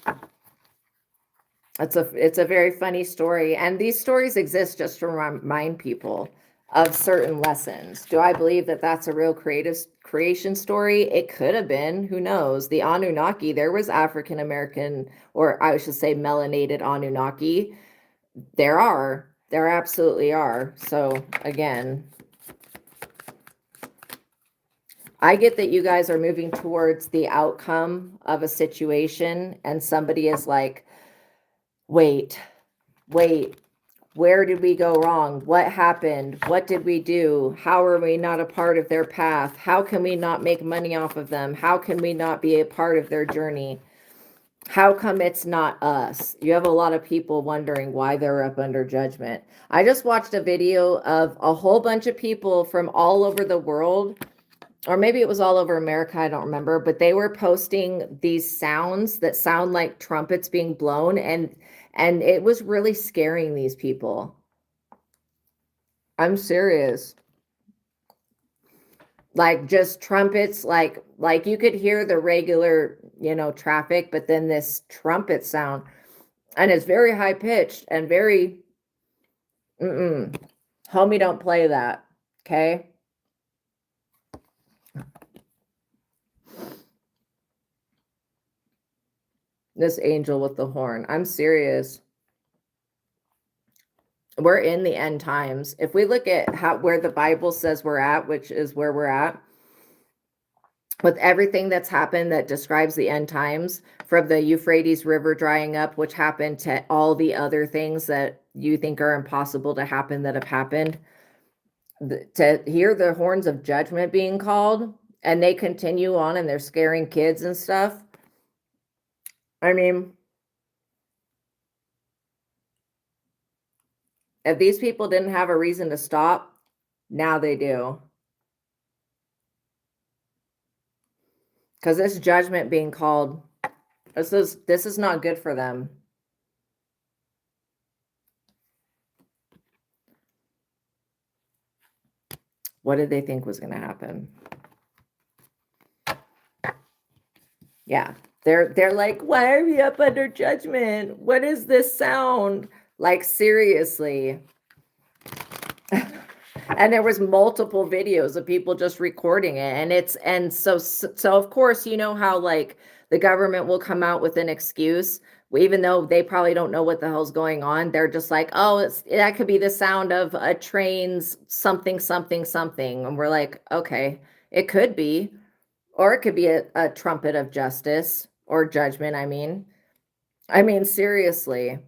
it's a very funny story. And these stories exist just to remind people of certain lessons. Do I believe that that's a real creation story? It could have been. Who knows? The Anunnaki, there was African American, or I should say melanated Anunnaki. There absolutely are. So again, I get that you guys are moving towards the outcome of a situation, and somebody is like, wait, where did we go wrong? What happened? What did we do? How are we not a part of their path? How can we not make money off of them? How can we not be a part of their journey? How come it's not us? You have a lot of people wondering why they're up under judgment. I just watched a video of a whole bunch of people from all over the world, or maybe it was all over America, I don't remember, but they were posting these sounds that sound like trumpets being blown, and it was really scaring these people. I'm serious. Like just trumpets, like you could hear the regular, traffic, but then this trumpet sound, and it's very high pitched and very, homie, don't play that, okay? This angel with the horn. I'm serious. We're in the end times. If we look at where the Bible says we're at, which is where we're at, with everything that's happened that describes the end times, from the Euphrates River drying up, which happened, to all the other things that you think are impossible to happen that have happened, to hear the horns of judgment being called, and they continue on and they're scaring kids and stuff. I mean, if these people didn't have a reason to stop, now they do. Because this judgment being called, this is not good for them. What did they think was going to happen? Yeah, they're like, why are we up under judgment? What is this sound? Like, seriously. And there was multiple videos of people just recording it. And so of course, you know how like the government will come out with an excuse, even though they probably don't know what the hell's going on. They're just like, oh, that could be the sound of a train's something, something, something. And we're like, okay, it could be. Or it could be a trumpet of justice or judgment, I mean, seriously.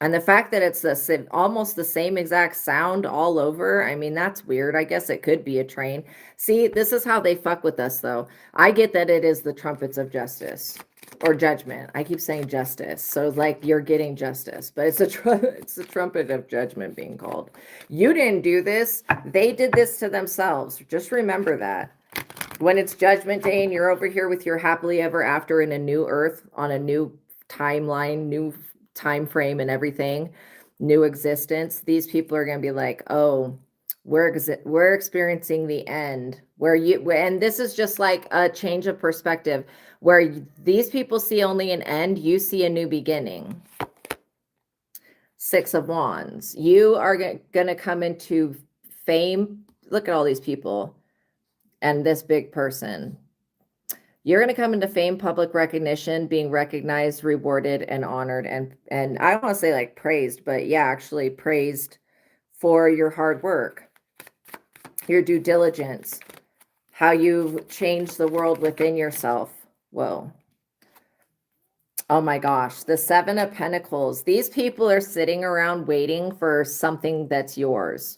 And the fact that it's almost the same exact sound all over, I mean, that's weird. I guess it could be a train. See, this is how they fuck with us, though. I get that it is the trumpets of justice or judgment. I keep saying justice. So like you're getting justice, but it's a trumpet of judgment being called. You didn't do this. They did this to themselves. Just remember that. When it's judgment day and you're over here with your happily ever after in a new earth, on a new timeline, new time frame and everything, new existence, these people are going to be like, oh, we're experiencing the end, and this is just like a change of perspective, where these people see only an end, you see a new beginning. Six of Wands. You are going to come into fame. Look at all these people. And this big person, you're going to come into fame, public recognition, being recognized, rewarded, and honored. And I don't want to say like praised, but yeah, actually praised for your hard work, your due diligence, how you've changed the world within yourself. Whoa. Oh my gosh. The Seven of Pentacles. These people are sitting around waiting for something that's yours.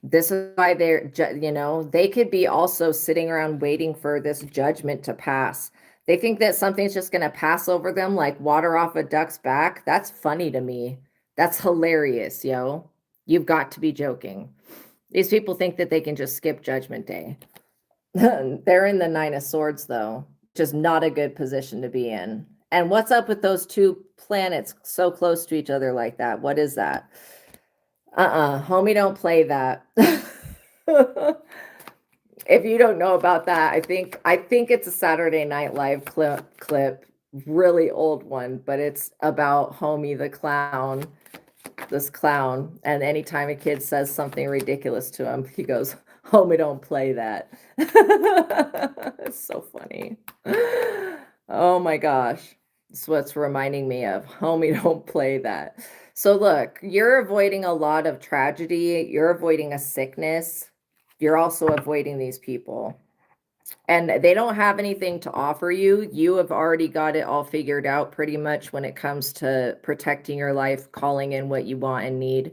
This is why they could be also sitting around waiting for this judgment to pass. They think that something's just going to pass over them like water off a duck's back. That's funny to me. That's hilarious, yo. You've got to be joking. These people think that they can just skip Judgment Day. They're in the Nine of Swords, though, which is not a good position to be in. And what's up with those two planets so close to each other like that? What is that? Homie, don't play that. If you don't know about that, I think it's a Saturday Night Live clip, really old one, but it's about Homie the clown, this clown, and anytime a kid says something ridiculous to him, he goes, "Homie, don't play that." It's so funny. Oh my gosh. That's what's reminding me of. Homie, don't play that. So look, you're avoiding a lot of tragedy. You're avoiding a sickness. You're also avoiding these people. And they don't have anything to offer you. You have already got it all figured out pretty much when it comes to protecting your life, calling in what you want and need.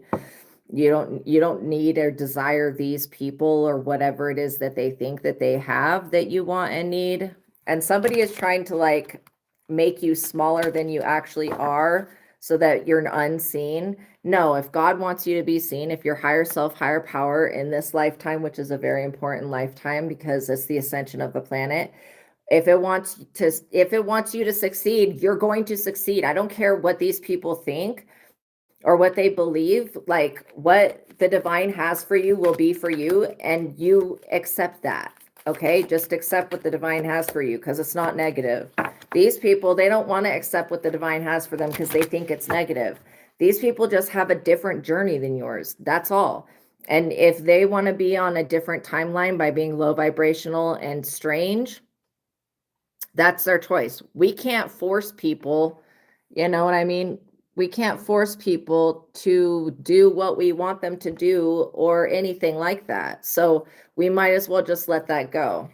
You don't need or desire these people or whatever it is that they think that they have that you want and need. And somebody is trying to like make you smaller than you actually are so that you're unseen. No, if God wants you to be seen, if your higher self, higher power in this lifetime, which is a very important lifetime because it's the ascension of the planet, if it wants you to succeed, you're going to succeed. I don't care what these people think or what they believe. Like, what the divine has for you will be for you, and you accept that. Okay, just accept what the divine has for you because it's not negative. These people, they don't want to accept what the divine has for them because they think it's negative. These people just have a different journey than yours. That's all. And if they want to be on a different timeline by being low vibrational and strange, that's their choice. We can't force people, you know what I mean? We can't force people to do what we want them to do or anything like that. So we might as well just let that go.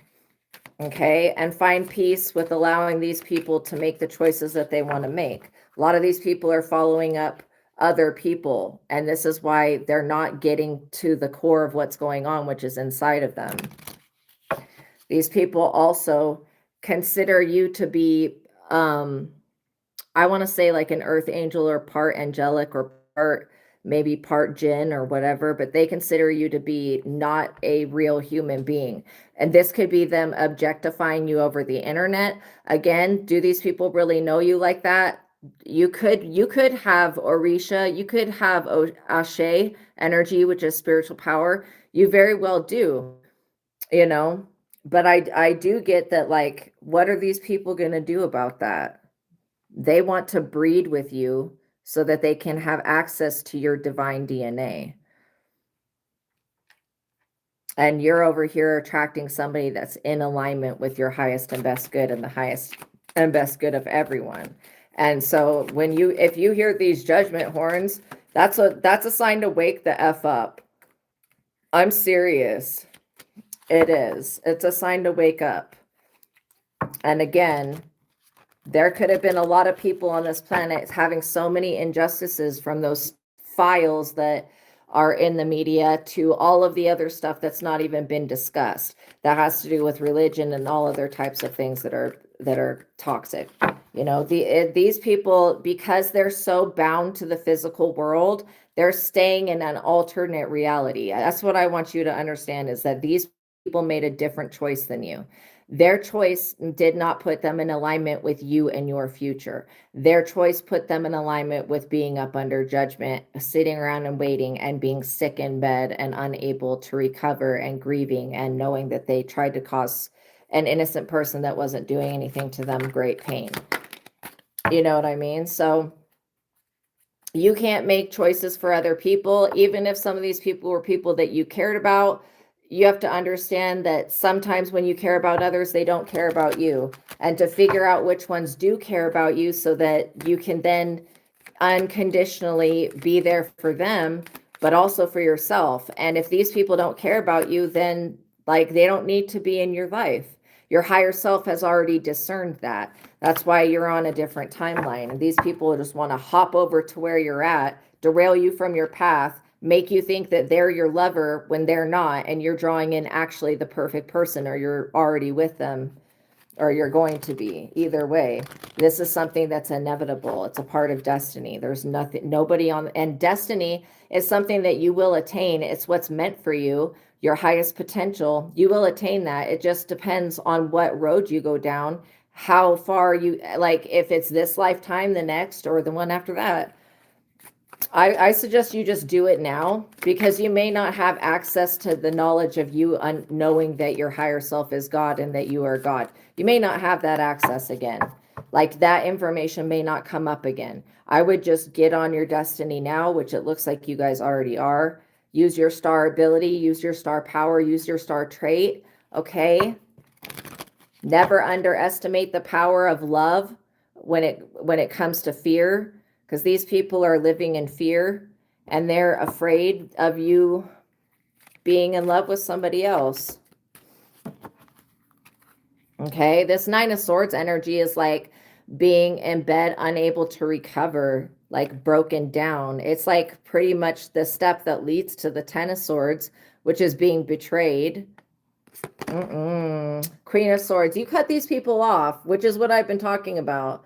Okay, and find peace with allowing these people to make the choices that they want to make. A lot of these people are following up other people, and this is why they're not getting to the core of what's going on, which is inside of them. These people also consider you to be, I want to say like an earth angel or part angelic or maybe part jinn or whatever, but they consider you to be not a real human being. And this could be them objectifying you over the internet. Again, do these people really know you like that? You could have Orisha, you could have Ashe energy, which is spiritual power. You very well do, you know, but I do get that, like, what are these people going to do about that? They want to breed with you so that they can have access to your divine DNA. And you're over here attracting somebody that's in alignment with your highest and best good and the highest and best good of everyone. And so if you hear these judgment horns, that's a sign to wake the F up. I'm serious. It is. It's a sign to wake up. And again, there could have been a lot of people on this planet having so many injustices, from those files that are in the media to all of the other stuff that's not even been discussed, that has to do with religion and all other types of things that are toxic. You know, these people, because they're so bound to the physical world, they're staying in an alternate reality. That's what I want you to understand, is that these people made a different choice than you. Their choice did not put them in alignment with you and your future. Their choice put them in alignment with being up under judgment, sitting around and waiting and being sick in bed and unable to recover and grieving and knowing that they tried to cause an innocent person that wasn't doing anything to them great pain. You know what I mean? So you can't make choices for other people. Even if some of these people were people that you cared about, you have to understand that sometimes when you care about others, they don't care about you. And to figure out which ones do care about you so that you can then unconditionally be there for them, but also for yourself. And if these people don't care about you, then like they don't need to be in your life. Your higher self has already discerned that. That's why you're on a different timeline. And these people just want to hop over to where you're at, derail you from your path, make you think that they're your lover when they're not, and you're drawing in actually the perfect person, or you're already with them. or you're going to be. Either way, this is something that's inevitable. It's a part of destiny. There's nobody on, and destiny is something that you will attain. It's what's meant for you, your highest potential. You will attain that. It just depends on what road you go down, how far you, like if it's this lifetime, the next, or the one after that. I suggest you just do it now, because you may not have access to the knowledge of you knowing that your higher self is God and that you are God. You may not have that access again. Like that information may not come up again. I would just get on your destiny now, which it looks like you guys already are. Use your star ability, use your star power, use your star trait. Okay. Never underestimate the power of love when it comes to fear, because these people are living in fear and they're afraid of you being in love with somebody else. Okay, this Nine of Swords energy is like being in bed, unable to recover, like broken down. It's like pretty much the step that leads to the Ten of Swords, which is being betrayed. Queen of Swords, you cut these people off, which is what I've been talking about.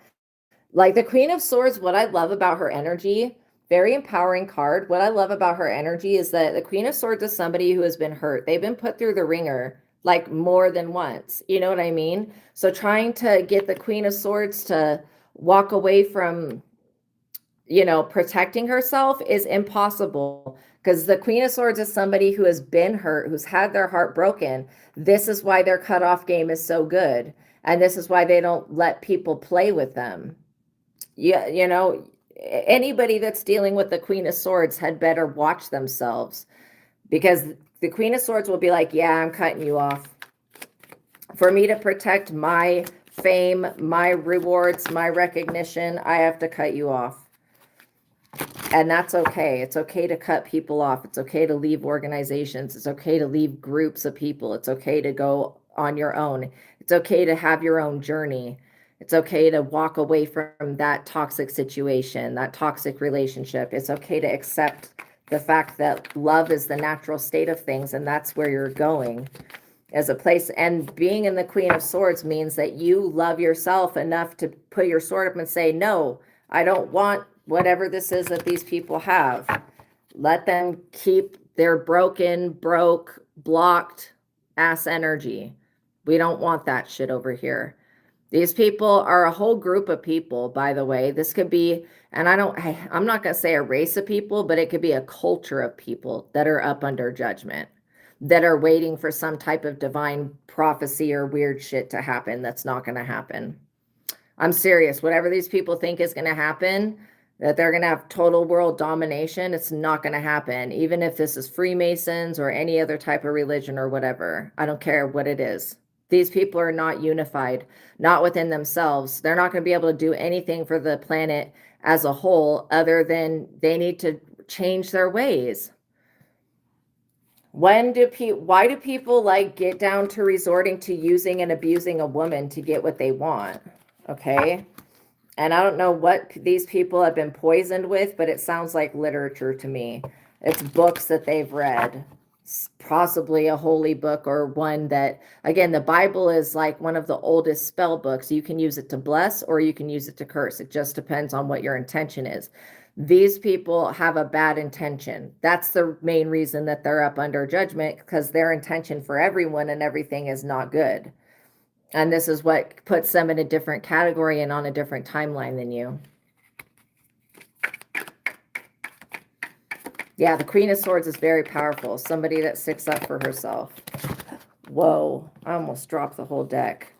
Like the Queen of Swords, what I love about her energy, very empowering card. What I love about her energy is that the Queen of Swords is somebody who has been hurt. They've been put through the ringer like more than once. You know what I mean? So trying to get the Queen of Swords to walk away from, you know, protecting herself is impossible, because the Queen of Swords is somebody who has been hurt, who's had their heart broken. This is why their cutoff game is so good. And this is why they don't let people play with them. Yeah, you know, anybody that's dealing with the Queen of Swords had better watch themselves, because the Queen of Swords will be like, yeah, I'm cutting you off. For me to protect my fame, my rewards, my recognition, I have to cut you off. And that's okay. It's okay to cut people off. It's okay to leave organizations. It's okay to leave groups of people. It's okay to go on your own. It's okay to have your own journey. It's okay to walk away from that toxic situation, that toxic relationship. It's okay to accept the fact that love is the natural state of things, and that's where you're going as a place. And being in the Queen of Swords means that you love yourself enough to put your sword up and say, no, I don't want whatever this is that these people have. Let them keep their broken, broke, blocked ass energy. We don't want that shit over here. These people are a whole group of people, by the way. This could be, and I'm not going to say a race of people, but it could be a culture of people that are up under judgment, that are waiting for some type of divine prophecy or weird shit to happen that's not going to happen. I'm serious. Whatever these people think is going to happen, that they're going to have total world domination, it's not going to happen. Even if this is Freemasons or any other type of religion or whatever, I don't care what it is. These people are not unified, not within themselves. They're not going to be able to do anything for the planet as a whole, other than they need to change their ways. Why do people like get down to resorting to using and abusing a woman to get what they want? Okay. And I don't know what these people have been poisoned with, but it sounds like literature to me. It's books that they've read, possibly a holy book, or one that, again, the Bible is like one of the oldest spell books. You can use it to bless or you can use it to curse. It just depends on what your intention is. These people have a bad intention. That's the main reason that they're up under judgment, because their intention for everyone and everything is not good. And this is what puts them in a different category and on a different timeline than you. Yeah, the Queen of Swords is very powerful. Somebody that sticks up for herself. Whoa, I almost dropped the whole deck.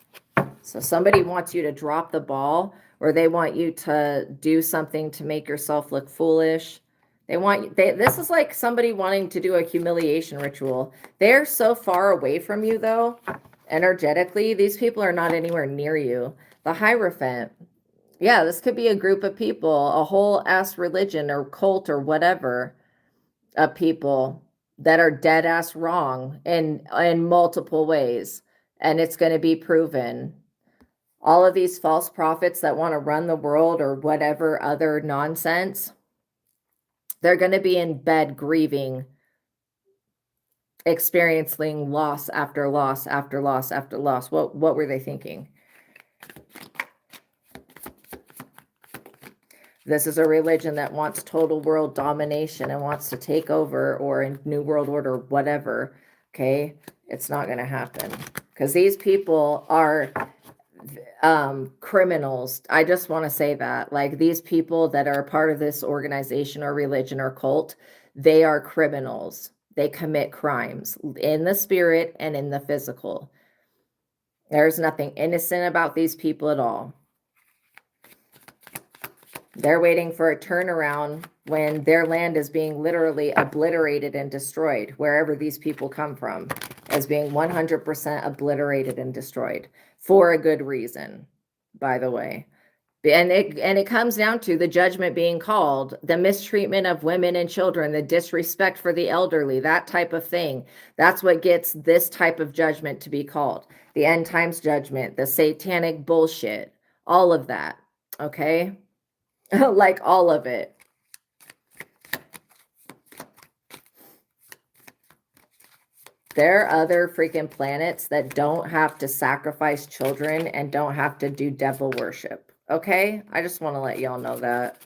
So somebody wants you to drop the ball, or they want you to do something to make yourself look foolish. This is like somebody wanting to do a humiliation ritual. They're so far away from you, though, energetically. These people are not anywhere near you. The Hierophant. Yeah, this could be a group of people, a whole ass religion or cult or whatever, of people that are dead ass wrong in multiple ways, and it's going to be proven. All of these false prophets that want to run the world or whatever other nonsense, they're going to be in bed grieving, experiencing loss after loss after loss after loss. What were they thinking? This is a religion that wants total world domination and wants to take over, or in New World Order, whatever. Okay, it's not going to happen because these people are criminals. I just want to say that, like, these people that are a part of this organization or religion or cult, they are criminals. They commit crimes in the spirit and in the physical. There's nothing innocent about these people at all. They're waiting for a turnaround when their land is being literally obliterated and destroyed, wherever these people come from, as being 100% obliterated and destroyed for a good reason, by the way. And it comes down to the judgment being called, the mistreatment of women and children, the disrespect for the elderly, that type of thing. That's what gets this type of judgment to be called. The end times judgment, the satanic bullshit, all of that, okay? Like all of it. There are other freaking planets that don't have to sacrifice children and don't have to do devil worship. Okay? I just want to let y'all know that.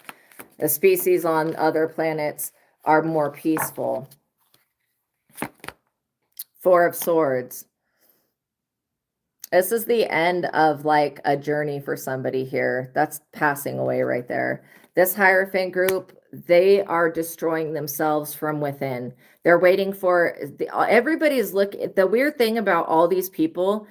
The species on other planets are more peaceful. Four of Swords. This is the end of like a journey for somebody here. That's passing away right there. This Hierophant group, they are destroying themselves from within. They're waiting for, everybody's looking. The weird thing about all these people,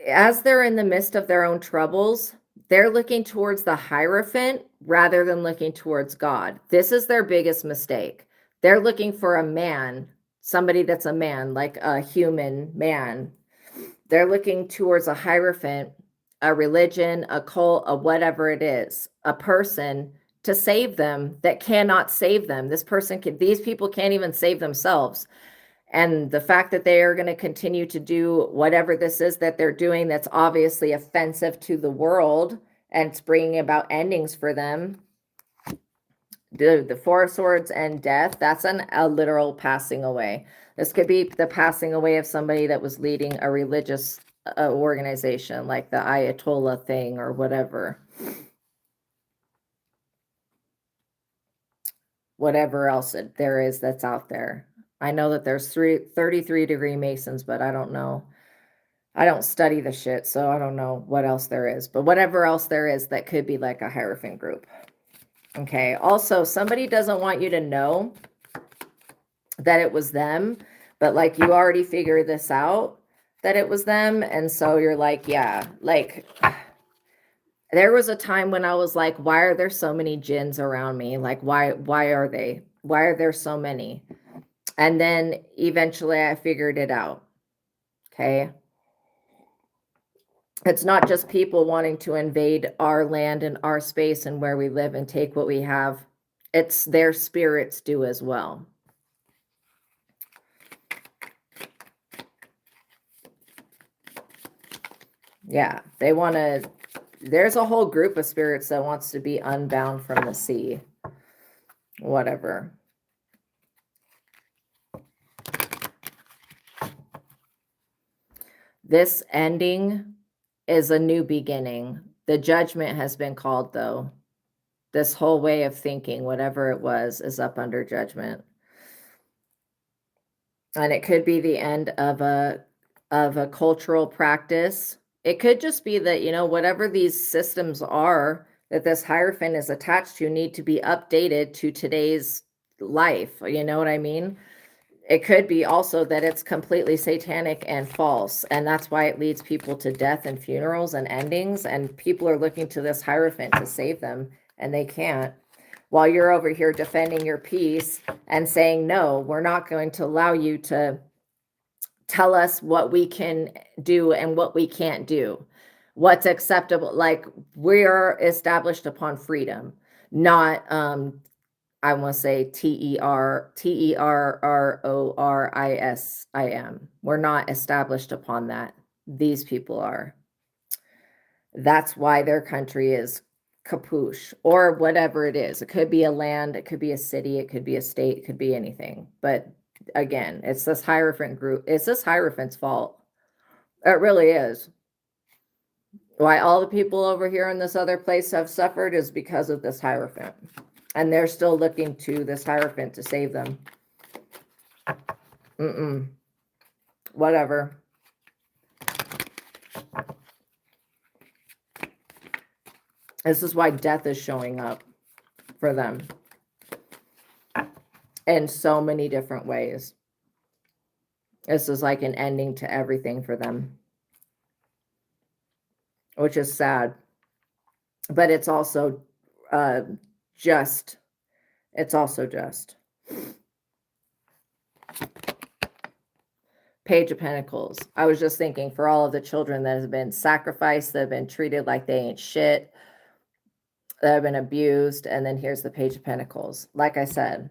as they're in the midst of their own troubles, they're looking towards the Hierophant rather than looking towards God. This is their biggest mistake. They're looking for a man, somebody that's a man, like a human man. They're looking towards a Hierophant, a religion, a cult, a whatever it is, a person to save them that cannot save them. These people can't even save themselves. And the fact that they are going to continue to do whatever this is that they're doing that's obviously offensive to the world and it's bringing about endings for them. The Four of Swords and death, that's a literal passing away. This could be the passing away of somebody that was leading a religious organization, like the Ayatollah thing or whatever. Whatever else there is that's out there. I know that there's 33-degree Masons, but I don't know. I don't study the shit, so I don't know what else there is. But whatever else there is, that could be like a Hierophant group. Okay, also, somebody doesn't want you to know that it was them, but like you already figured this out, that it was them. And so you're like, yeah, like there was a time when I was like, why are there so many jinns around me? Like, why are there so many? And then eventually I figured it out. Okay. It's not just people wanting to invade our land and our space and where we live and take what we have. It's their spirits do as well. Yeah, they want to, there's a whole group of spirits that wants to be unbound from the sea. Whatever. This ending is a new beginning. The judgment has been called, though. This whole way of thinking, whatever it was, is up under judgment. And it could be the end of a cultural practice. It could just be that, you know, whatever these systems are that this Hierophant is attached to need to be updated to today's life. You know what I mean? It could be also that it's completely satanic and false. And that's why it leads people to death and funerals and endings. And people are looking to this Hierophant to save them, and they can't. While you're over here defending your peace and saying, no, we're not going to allow you to tell us what we can do and what we can't do, what's acceptable. Like, we're established upon freedom, not I want to say TERRORISIM. We're not established upon that. These people are. That's why their country is capuche, or whatever it is. It could be a land, it could be a city, it could be a state, it could be anything. But again, it's this Hierophant group. It's this Hierophant's fault. It really is. Why all the people over here in this other place have suffered is because of this Hierophant. And they're still looking to this Hierophant to save them. Whatever. This is why death is showing up for them in so many different ways. This is like an ending to everything for them, which is sad. But it's also just. It's also just. Page of Pentacles. I was just thinking for all of the children that have been sacrificed, that have been treated like they ain't shit, that have been abused. And then here's the Page of Pentacles. Like I said,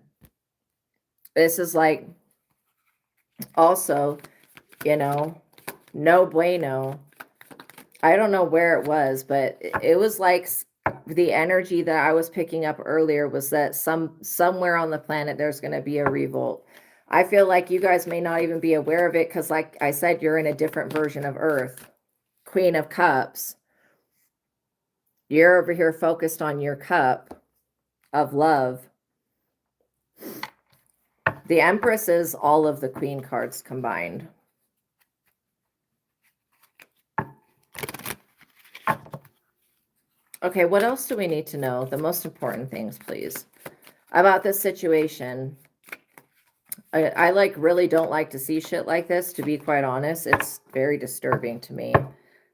this is like also, you know, no bueno. I don't know where it was, but it was like the energy that I was picking up earlier was that somewhere on the planet there's going to be a revolt. I feel like you guys may not even be aware of it because, like I said, you're in a different version of Earth. Queen of Cups. You're over here focused on your cup of love. The Empress is all of the Queen cards combined. Okay, what else do we need to know? The most important things, please, about this situation. I like really don't like to see shit like this, to be quite honest. It's very disturbing to me.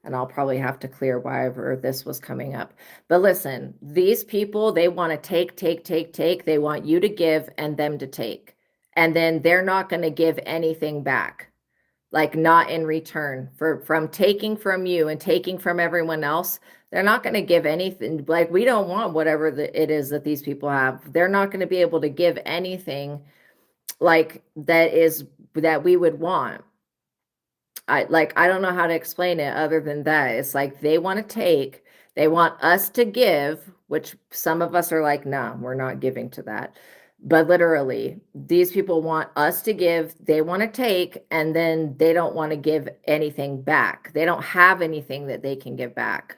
And I'll probably have to clear why ever this was coming up. But listen, these people, they want to take. They want you to give and them to take. And then they're not going to give anything back. Like not in return from taking from you and taking from everyone else. They're not going to give anything. Like we don't want whatever it is that these people have. They're not going to be able to give anything like that we would want. I don't know how to explain it other than that. It's like they want to take, they want us to give, which some of us are like, nah, we're not giving to that. But literally, these people want us to give, they want to take, and then they don't want to give anything back. They don't have anything that they can give back.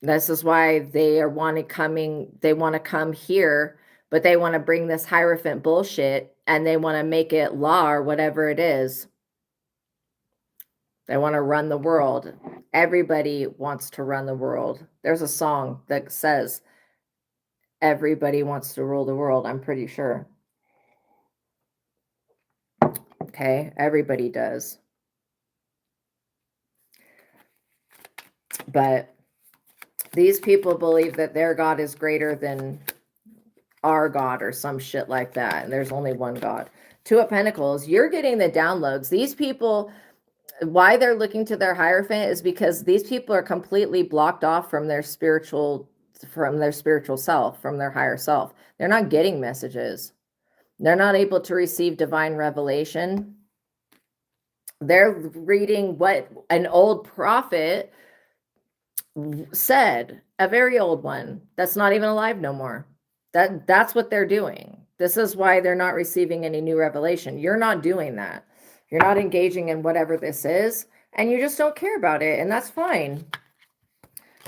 This is why they want to come here, but they want to bring this Hierophant bullshit and they want to make it law or whatever it is. They want to run the world. Everybody wants to run the world. There's a song that says everybody wants to rule the world, I'm pretty sure. Okay, everybody does. But these people believe that their God is greater than our God or some shit like that. And there's only one God. Two of Pentacles, you're getting the downloads. These people, why they're looking to their Hierophant is because these people are completely blocked off from their spiritual self, from their higher self. They're not getting messages. They're not able to receive divine revelation. They're reading what an old prophet said, a very old one that's not even alive no more. That's what they're doing. This is why they're not receiving any new revelation. You're not doing that. You're not engaging in whatever this is, and you just don't care about it, and that's fine.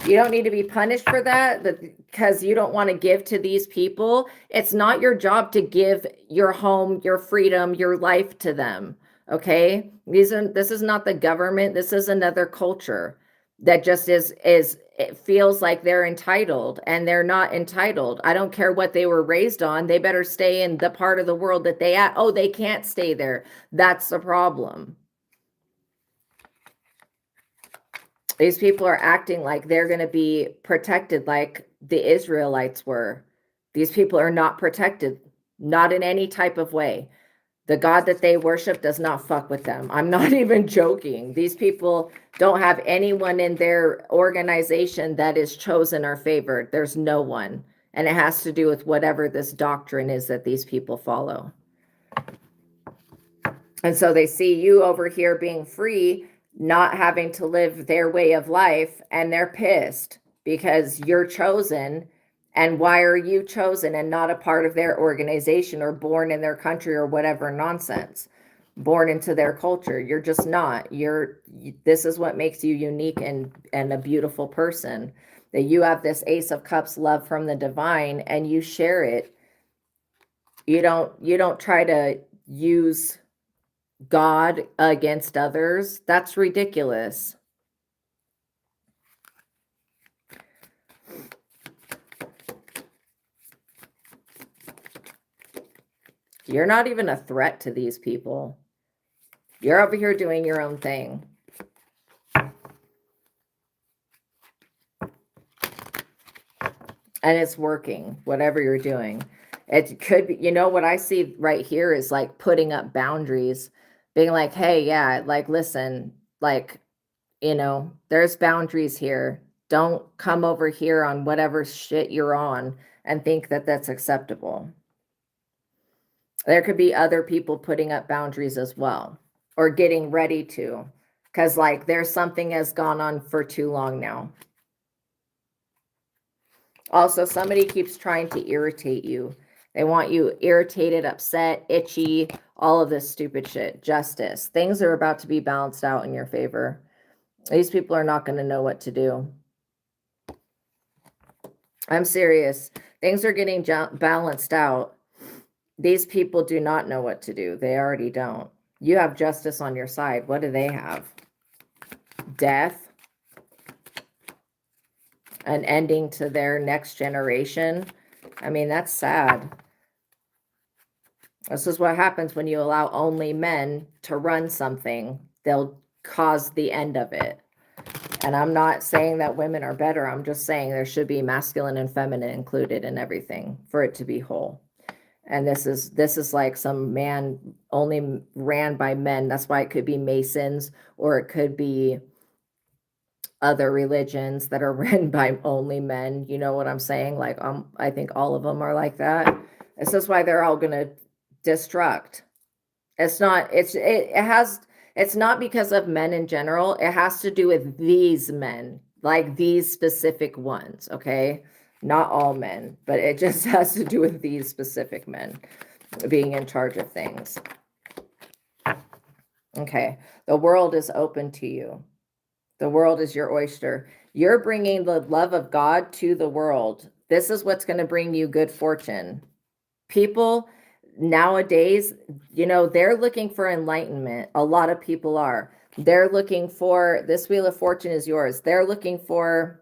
You don't need to be punished for that because you don't want to give to these people. It's not your job to give your home, your freedom, your life to them, okay? This is not the government. This is another culture that just it feels like they're entitled, and they're not entitled. I don't care what they were raised on. They better stay in the part of the world that they at. Oh, they can't stay there. That's the problem. These people are acting like they're going to be protected like the Israelites were. These people are not protected, not in any type of way. The God that they worship does not fuck with them. I'm not even joking. These people don't have anyone in their organization that is chosen or favored. There's no one. And it has to do with whatever this doctrine is that these people follow. And so they see you over here being free, not having to live their way of life, and they're pissed because you're chosen. And why are you chosen and not a part of their organization or born in their country or whatever nonsense? born into their culture. You're just not. This is what makes you unique and a beautiful person. That you have this Ace of Cups love from the divine and you share it. You don't try to use God against others. That's ridiculous. You're not even a threat to these people. You're over here doing your own thing. And it's working, whatever you're doing. It could be, you know, what I see right here is like putting up boundaries, being like, hey, yeah, like, listen, like, you know, there's boundaries here. Don't come over here on whatever shit you're on and think that that's acceptable. There could be other people putting up boundaries as well, or getting ready to, because like there's something has gone on for too long now. Also, somebody keeps trying to irritate you. They want you irritated, upset, itchy, all of this stupid shit. Justice. Things are about to be balanced out in your favor. These people are not going to know what to do. I'm serious. Things are getting balanced out. These people do not know what to do. They already don't. You have justice on your side. What do they have? Death. An ending to their next generation. I mean, that's sad. This is what happens when you allow only men to run something. They'll cause the end of it. And I'm not saying that women are better. I'm just saying there should be masculine and feminine included in everything for it to be whole. And this is like some man only ran by men. That's why it could be Masons, or it could be other religions that are ran by only men. You know what I'm saying? Like, I think all of them are like that. This is why they're all going to destruct. It's not because of men in general. It has to do with these men, like these specific ones, okay? Not all men, but it just has to do with these specific men being in charge of things. Okay, the world is open to you. The world is your oyster. You're bringing the love of God to the world. This is what's going to bring you good fortune. People nowadays, you know, they're looking for enlightenment. A lot of people are. They're looking for, this Wheel of Fortune is yours. They're looking for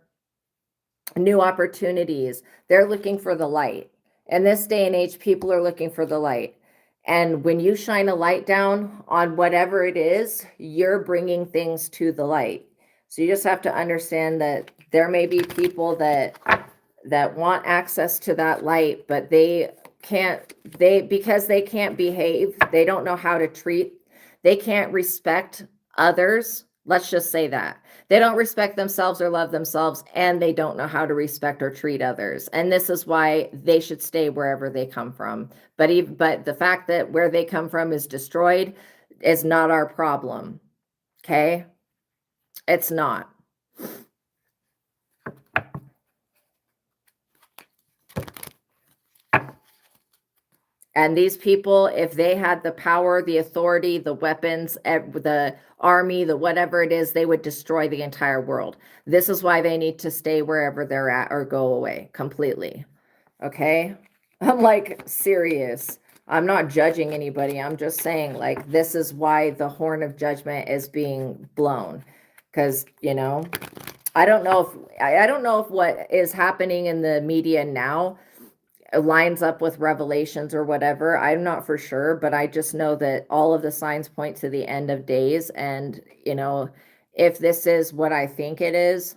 new opportunities. They're looking for the light. In this day and age, people are looking for the light. And when you shine a light down on whatever it is, you're bringing things to the light. So you just have to understand that there may be people that want access to that light, but because they can't behave, they don't know how to treat, they can't respect others. Let's just say that. They don't respect themselves or love themselves, and they don't know how to respect or treat others. And this is why they should stay wherever they come from. But the fact that where they come from is destroyed is not our problem. Okay? It's not. And these people, if they had the power, the authority, the weapons, the army, the whatever it is, they would destroy the entire world. This is why they need to stay wherever they're at or go away completely. Okay? I'm like serious. I'm not judging anybody. I'm just saying, like, this is why the horn of judgment is being blown. Because, you know, I don't know if what is happening in the media now lines up with revelations or whatever. I'm not for sure, but I just know that all of the signs point to the end of days. And, you know, if this is what I think it is,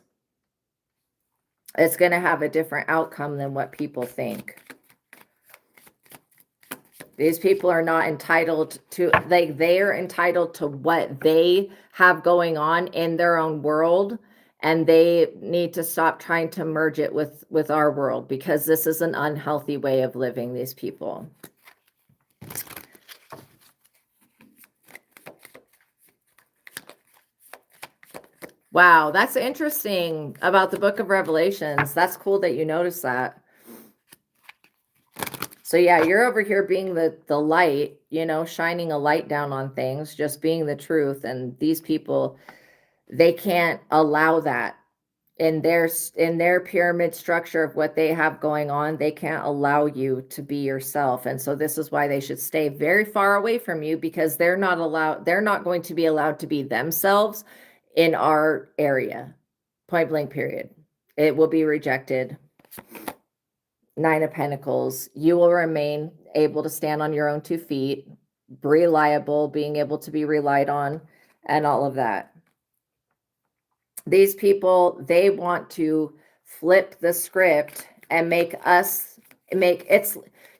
it's going to have a different outcome than what people think. These people are not entitled to, like, they are entitled to what they have going on in their own world. And they need to stop trying to merge it with our world, because this is an unhealthy way of living, these people. Wow, that's interesting about the book of Revelations. That's cool that you noticed that. So yeah, you're over here being the light, you know, shining a light down on things, just being the truth. And these people, they can't allow that in their pyramid structure of what they have going on. They can't allow you to be yourself. And so this is why they should stay very far away from you, because they're not going to be allowed to be themselves in our area. Point blank period. It will be rejected. Nine of Pentacles. You will remain able to stand on your own 2 feet, reliable, being able to be relied on, and all of that. These people, they want to flip the script and make it's,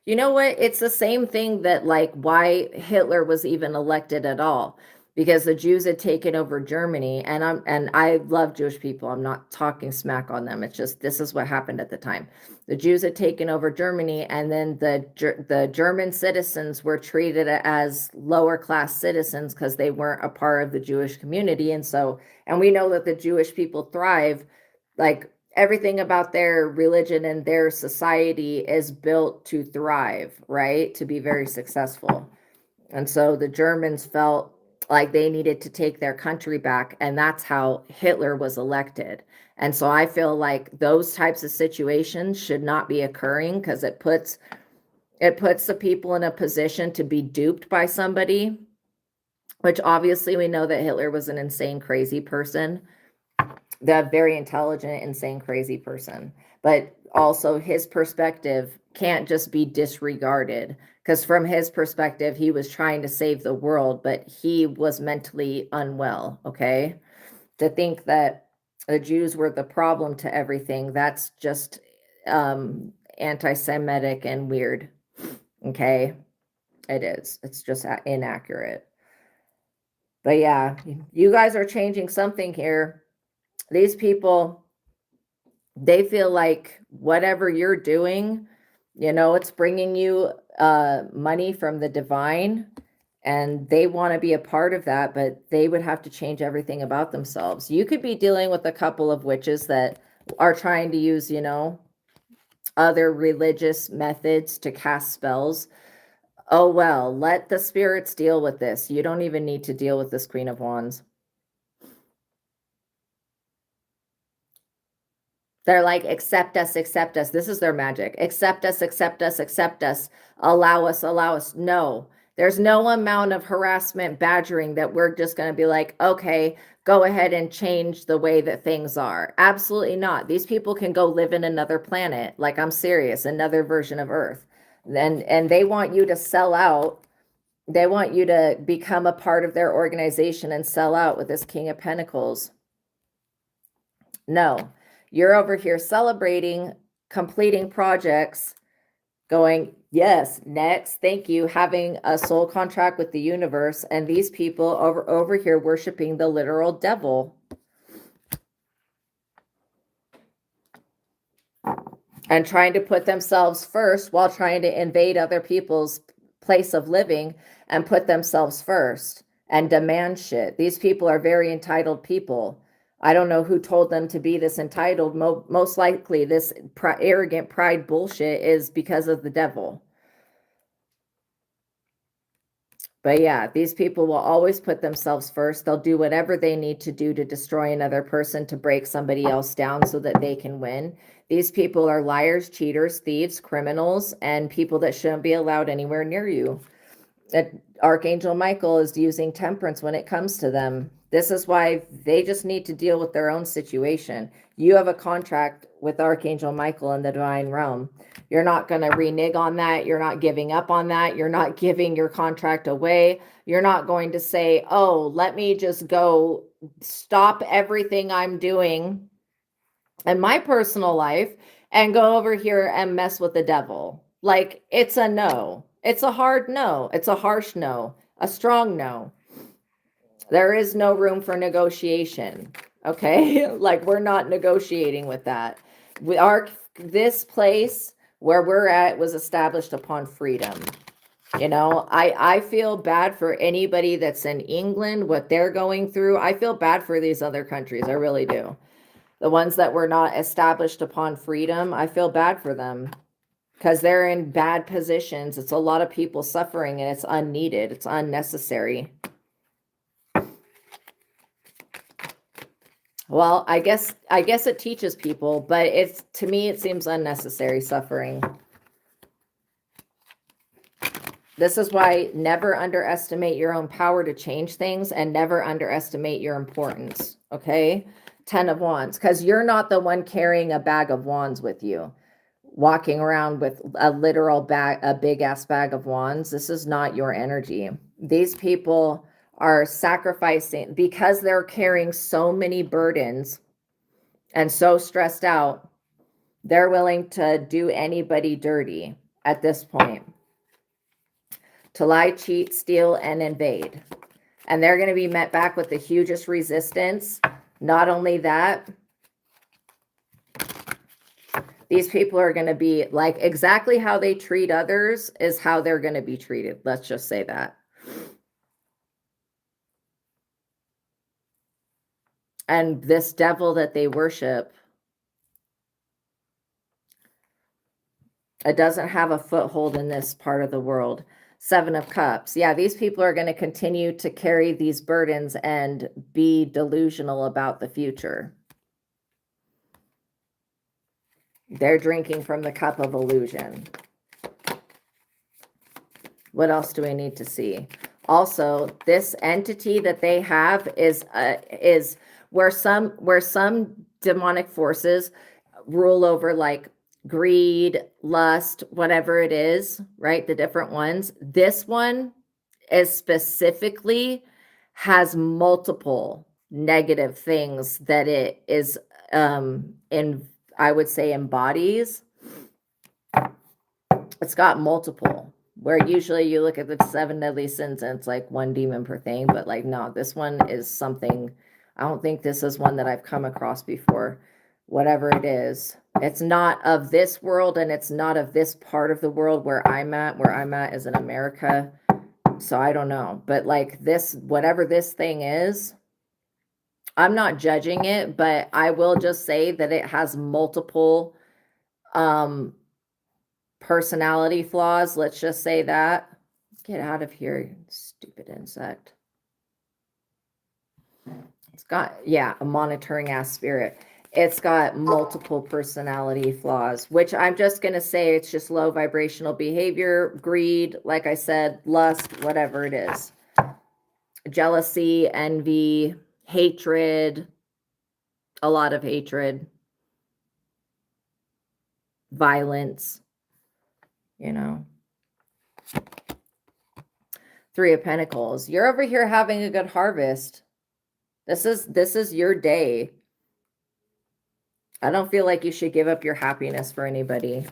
you know what? It's the same thing that, like, why Hitler was even elected at all, because the Jews had taken over Germany. And I love Jewish people. I'm not talking smack on them. It's just, this is what happened at the time. The Jews had taken over Germany, and then the German citizens were treated as lower class citizens because they weren't a part of the Jewish community. And so, and we know that the Jewish people thrive, like, everything about their religion and their society is built to thrive, right? To be very successful. And so the Germans felt like they needed to take their country back, and that's how Hitler was elected. And so I feel like those types of situations should not be occurring, because it puts the people in a position to be duped by somebody, which obviously we know that Hitler was an insane, crazy person, the very intelligent, insane, crazy person. But also his perspective can't just be disregarded, because from his perspective, he was trying to save the world, but he was mentally unwell, okay? To think that the Jews were the problem to everything, that's just anti-Semitic and weird, okay? It is. It's just inaccurate. But yeah, you guys are changing something here. These people, they feel like whatever you're doing, you know, it's bringing you money from the divine, and they want to be a part of that, but they would have to change everything about themselves. You could be dealing with a couple of witches that are trying to use, you know, other religious methods to cast spells. Oh, well, let the spirits deal with this. You don't even need to deal with this Queen of Wands. They're like, accept us, accept us. This is their magic. Accept us, accept us, accept us. Allow us, allow us. No, there's no amount of harassment, badgering that we're just going to be like, okay, go ahead and change the way that things are. Absolutely not. These people can go live in another planet. Like, I'm serious, another version of Earth. And they want you to sell out. They want you to become a part of their organization and sell out with this King of Pentacles. No. You're over here celebrating, completing projects, going, yes, next, thank you, having a soul contract with the universe, and these people over here worshiping the literal devil. And trying to put themselves first while trying to invade other people's place of living and put themselves first and demand shit. These people are very entitled people. I don't know who told them to be this entitled. Most likely this arrogant pride bullshit is because of the devil. But yeah, these people will always put themselves first. They'll do whatever they need to do to destroy another person, to break somebody else down so that they can win. These people are liars, cheaters, thieves, criminals, and people that shouldn't be allowed anywhere near you. That Archangel Michael is using temperance when it comes to them. This is why they just need to deal with their own situation. You have a contract with Archangel Michael in the divine realm. You're not going to renege on that. You're not giving up on that. You're not giving your contract away. You're not going to say, oh, let me just go stop everything I'm doing in my personal life and go over here and mess with the devil. Like, it's a no. It's a hard no. It's a harsh no. A strong no. There is no room for negotiation. Okay? Like, we're not negotiating with that. This place where we're at was established upon freedom. You know, I feel bad for anybody that's in England, what they're going through. I feel bad for these other countries. I really do. The ones that were not established upon freedom, I feel bad for them. because they're in bad positions. It's a lot of people suffering and it's unneeded. It's unnecessary. Well, I guess it teaches people, but to me, it seems unnecessary suffering. This is why never underestimate your own power to change things and never underestimate your importance. Okay. 10 of Wands, because you're not the one carrying a bag of wands with you, walking around with a literal bag, a big ass bag of wands. This is not your energy. These people are sacrificing because they're carrying so many burdens and so stressed out. They're willing to do anybody dirty at this point, to lie, cheat, steal, and invade. And they're going to be met back with the hugest resistance. Not only that, these people are going to be like exactly how they treat others is how they're going to be treated. Let's just say that. And this devil that they worship, it doesn't have a foothold in this part of the world. 7 of Cups. Yeah, these people are going to continue to carry these burdens and be delusional about the future. They're drinking from the cup of illusion. What else do we need to see? Also, this entity that they have is where some demonic forces rule over, like greed, lust, whatever it is, right? The different ones. This one is specifically has multiple negative things that it is I would say embodies. It's got multiple, where usually you look at the 7 deadly sins and it's like one demon per thing, but like, no, this one is something. I don't think this is one that I've come across before. Whatever it is, it's not of this world and it's not of this part of the world where I'm at is in America. So I don't know, but like this, whatever this thing is, I'm not judging it, but I will just say that it has multiple personality flaws. Let's just say that. Get out of here, you stupid insect. It's got, yeah, a monitoring ass spirit. It's got multiple personality flaws, which I'm just going to say it's just low vibrational behavior, greed, like I said, lust, whatever it is. Jealousy, envy, hatred, a lot of hatred, violence, you know. 3 of Pentacles. You're over here having a good harvest. This is your day. I don't feel like you should give up your happiness for anybody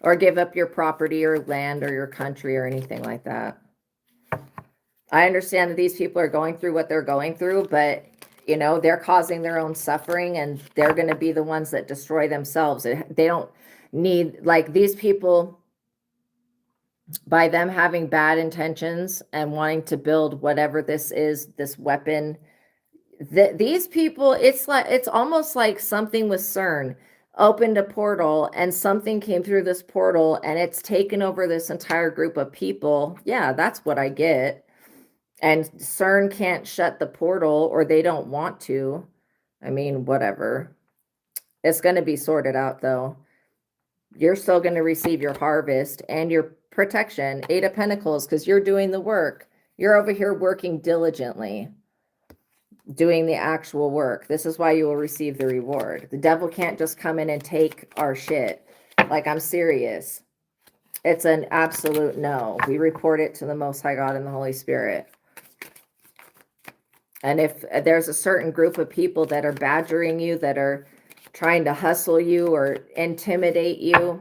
or give up your property or land or your country or anything like that. I understand that these people are going through what they're going through, but you know, they're causing their own suffering and they're going to be the ones that destroy themselves. They don't need, like, these people, by them having bad intentions and wanting to build whatever this is, this weapon, these people, it's almost like something with CERN opened a portal and something came through this portal and it's taken over this entire group of people. Yeah, that's what I get. And CERN can't shut the portal, or they don't want to. I mean, whatever. It's going to be sorted out, though. You're still going to receive your harvest and your protection. 8 of Pentacles, because you're doing the work. You're over here working diligently, doing the actual work. This is why you will receive the reward. The devil can't just come in and take our shit. Like, I'm serious. It's an absolute no. We report it to the Most High God and the Holy Spirit. And if there's a certain group of people that are badgering you, that are trying to hustle you or intimidate you,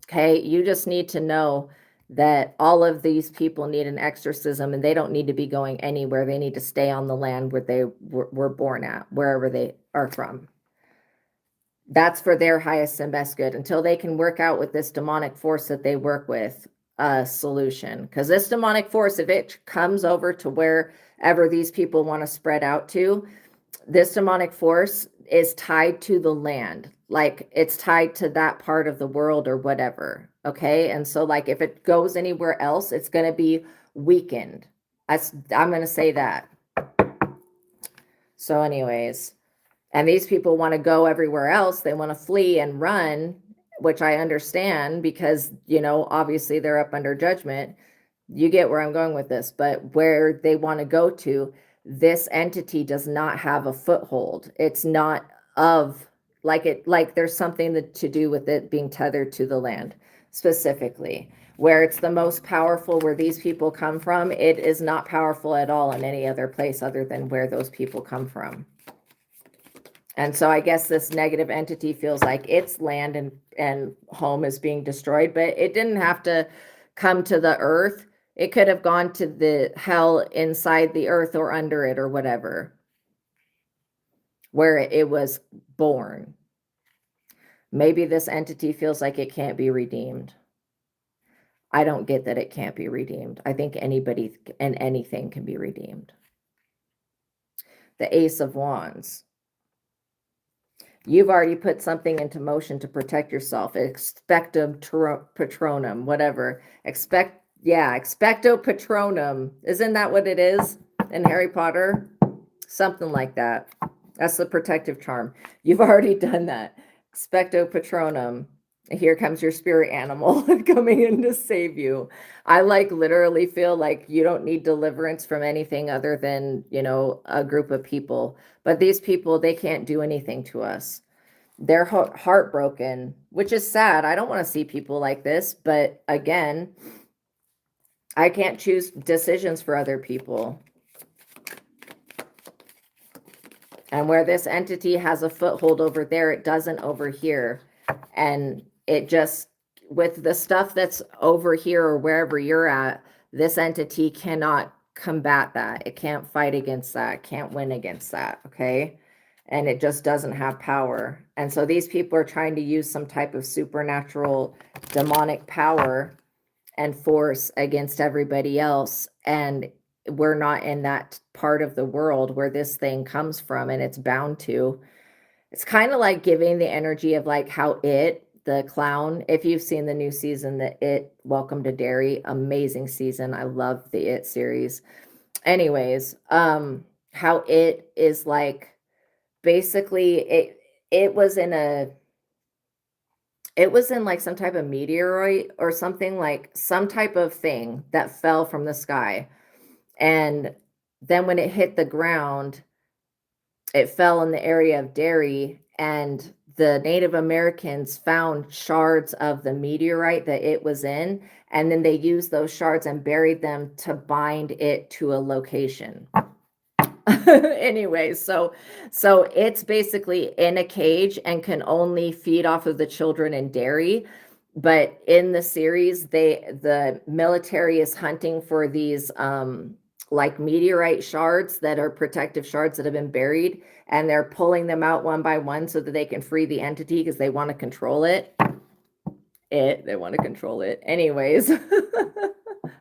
okay, you just need to know that all of these people need an exorcism and they don't need to be going anywhere. They need to stay on the land where they were born at, wherever they are from. That's for their highest and best good until they can work out with this demonic force that they work with a solution. Because this demonic force, if it comes over to wherever these people want to spread out to, this demonic force is tied to the land. like it's tied to that part of the world or whatever. Okay. And so like if it goes anywhere else, it's going to be weakened. I'm going to say that. So anyways, and these people want to go everywhere else. They want to flee and run, which I understand because, you know, obviously they're up under judgment. You get where I'm going with this, but where they want to go to, this entity does not have a foothold. It's not of like there's something to do with it being tethered to the land specifically. Where it's the most powerful, where these people come from, it is not powerful at all in any other place other than where those people come from. And so I guess this negative entity feels like its land and home is being destroyed, but it didn't have to come to the earth. It could have gone to the hell inside the earth or under it or whatever, where it was born. Maybe this entity feels like it can't be redeemed. I don't get that it can't be redeemed. I think anybody and anything can be redeemed. The Ace of Wands. You've already put something into motion to protect yourself. Expectum patronum, whatever. Expecto patronum. Isn't that what it is in Harry Potter? Something like that. That's the protective charm. You've already done that. Expecto patronum. Here comes your spirit animal coming in to save you. I like literally feel like you don't need deliverance from anything other than, you know, a group of people. But these people, they can't do anything to us. They're heartbroken, which is sad. I don't want to see people like this. But again, I can't choose decisions for other people. And where this entity has a foothold over there, it doesn't over here. And it just, with the stuff that's over here or wherever you're at, this entity cannot combat that. It can't fight against that, can't win against that, okay? And it just doesn't have power. And so these people are trying to use some type of supernatural demonic power and force against everybody else. And we're not in that part of the world where this thing comes from, and it's bound to. It's kind of like giving the energy of like how the clown, if you've seen the new season, Welcome to Derry, amazing season. I love the It series. Anyways, how it is like, basically it was in like some type of meteorite or something, like some type of thing that fell from the sky. And then when it hit the ground, it fell in the area of Derry, and the Native Americans found shards of the meteorite that it was in, and then they used those shards and buried them to bind it to a location. Anyway, so it's basically in a cage and can only feed off of the children in Derry. But in the series, the military is hunting for these like meteorite shards that are protective shards that have been buried, and they're pulling them out one by one so that they can free the entity because they want to control it. They want to control it. Anyways,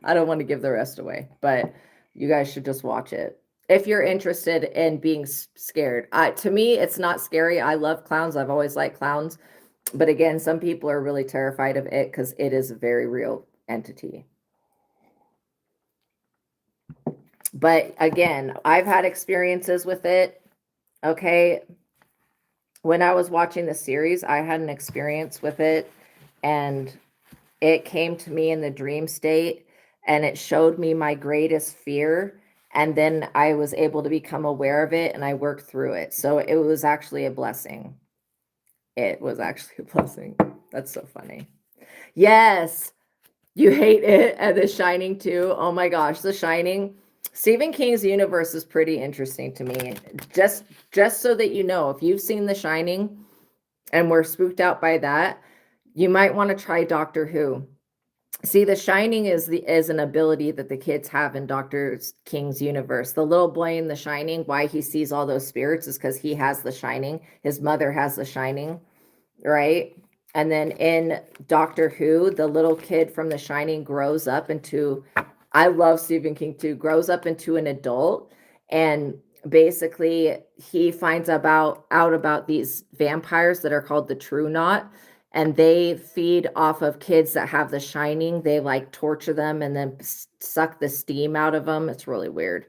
I don't want to give the rest away, but you guys should just watch it if you're interested in being scared. To me, it's not scary. I love clowns. I've always liked clowns. But again, some people are really terrified of it because it is a very real entity. But again, I've had experiences with it. Okay. When I was watching the series, I had an experience with it, and it came to me in the dream state, and it showed me my greatest fear. And then I was able to become aware of it, and I worked through it. So it was actually a blessing. It was actually a blessing. That's so funny. Yes. You hate it and The Shining too. Oh my gosh, The Shining. Stephen King's universe is pretty interesting to me. Just so that you know, if you've seen The Shining and were spooked out by that, you might want to try Doctor Who. See, The Shining is an ability that the kids have in Dr. King's universe. The little boy in The Shining, why he sees all those spirits is because he has The Shining. His mother has The Shining, right? And then in Doctor Who, the little kid from The Shining grows up into, I love Stephen King too, grows up into an adult. And basically he finds out about these vampires that are called the True Knot, and they feed off of kids that have the shining. They like torture them and then suck the steam out of them. It's really weird,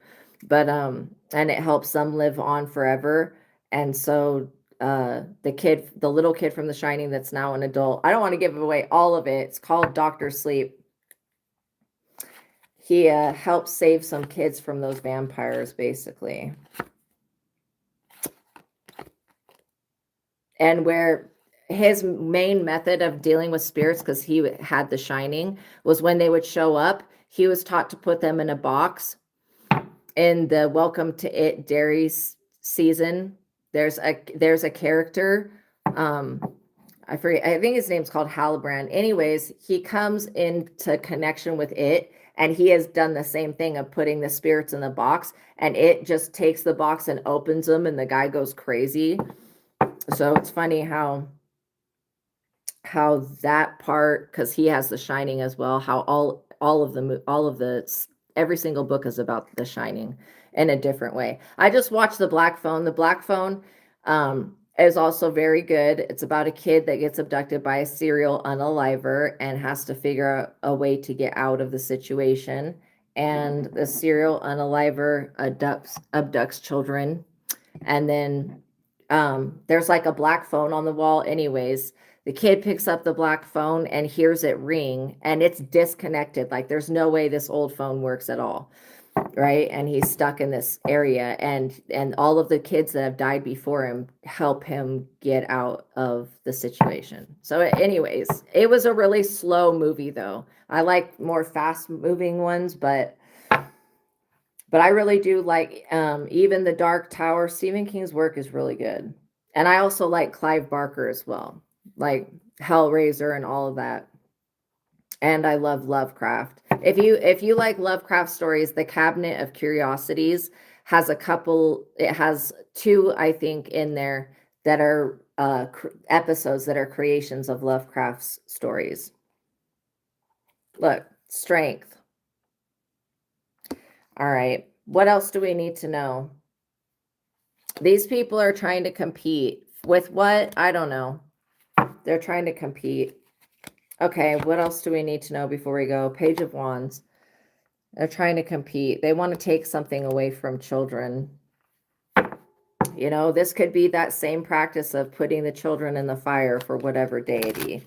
but and it helps them live on forever. And so the little kid from the shining that's now an adult, I don't want to give away all of it, it's called Dr. Sleep. He helps save some kids from those vampires, basically. And where his main method of dealing with spirits, because he had the shining, was when they would show up, he was taught to put them in a box. In the Welcome to It Dairy season, there's a character, I forget, I think his name's called Halbrand. Anyways, he comes into connection with it, and he has done the same thing of putting the spirits in the box, and it just takes the box and opens them, and the guy goes crazy. So it's funny how that part, because he has the shining as well, how every single book is about the shining in a different way. I just watched The Black Phone. The Black Phone is also very good. It's about a kid that gets abducted by a serial unaliver and has to figure out a way to get out of the situation. And the serial unaliver abducts children. And then there's like a black phone on the wall. Anyways, the kid picks up the black phone and hears it ring, and it's disconnected. Like there's no way this old phone works at all. Right. And he's stuck in this area, and all of the kids that have died before him help him get out of the situation. So anyways, it was a really slow movie though. I like more fast moving ones, but I really do like even The Dark Tower. Stephen King's work is really good. And I also like Clive Barker as well, like Hellraiser and all of that. And I love Lovecraft. If you like Lovecraft stories, The Cabinet of Curiosities has it has 2, I think, in there that are episodes that are creations of Lovecraft's stories. Look, strength. All right. What else do we need to know? These people are trying to compete with what? I don't know. They're trying to compete. Okay, what else do we need to know before we go? Page of Wands. They're trying to compete. They want to take something away from children. You know, this could be that same practice of putting the children in the fire for whatever deity.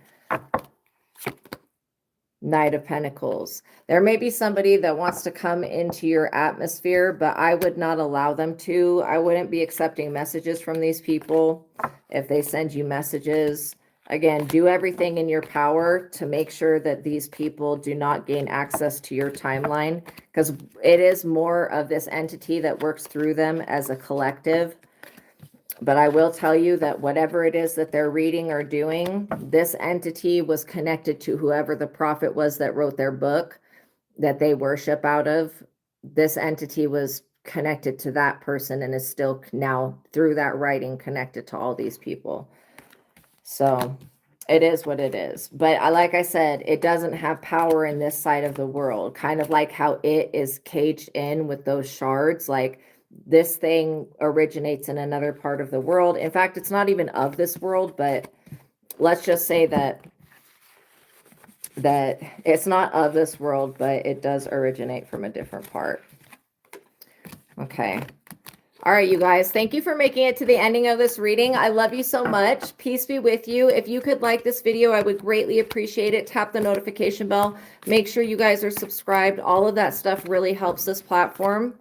Knight of Pentacles. There may be somebody that wants to come into your atmosphere, but I would not allow them to. I wouldn't be accepting messages from these people if they send you messages. Again, do everything in your power to make sure that these people do not gain access to your timeline, because it is more of this entity that works through them as a collective. But I will tell you that whatever it is that they're reading or doing, this entity was connected to whoever the prophet was that wrote their book that they worship out of. This entity was connected to that person and is still now through that writing connected to all these people. So it is what it is. But like I said, it doesn't have power in this side of the world, kind of like how it is caged in with those shards. Like this thing originates in another part of the world. In fact, it's not even of this world, but let's just say that it's not of this world, but it does originate from a different part. Okay. All right, you guys, thank you for making it to the ending of this reading. I love you so much. Peace be with you. If you could like this video, I would greatly appreciate it. Tap the notification bell. Make sure you guys are subscribed. All of that stuff really helps this platform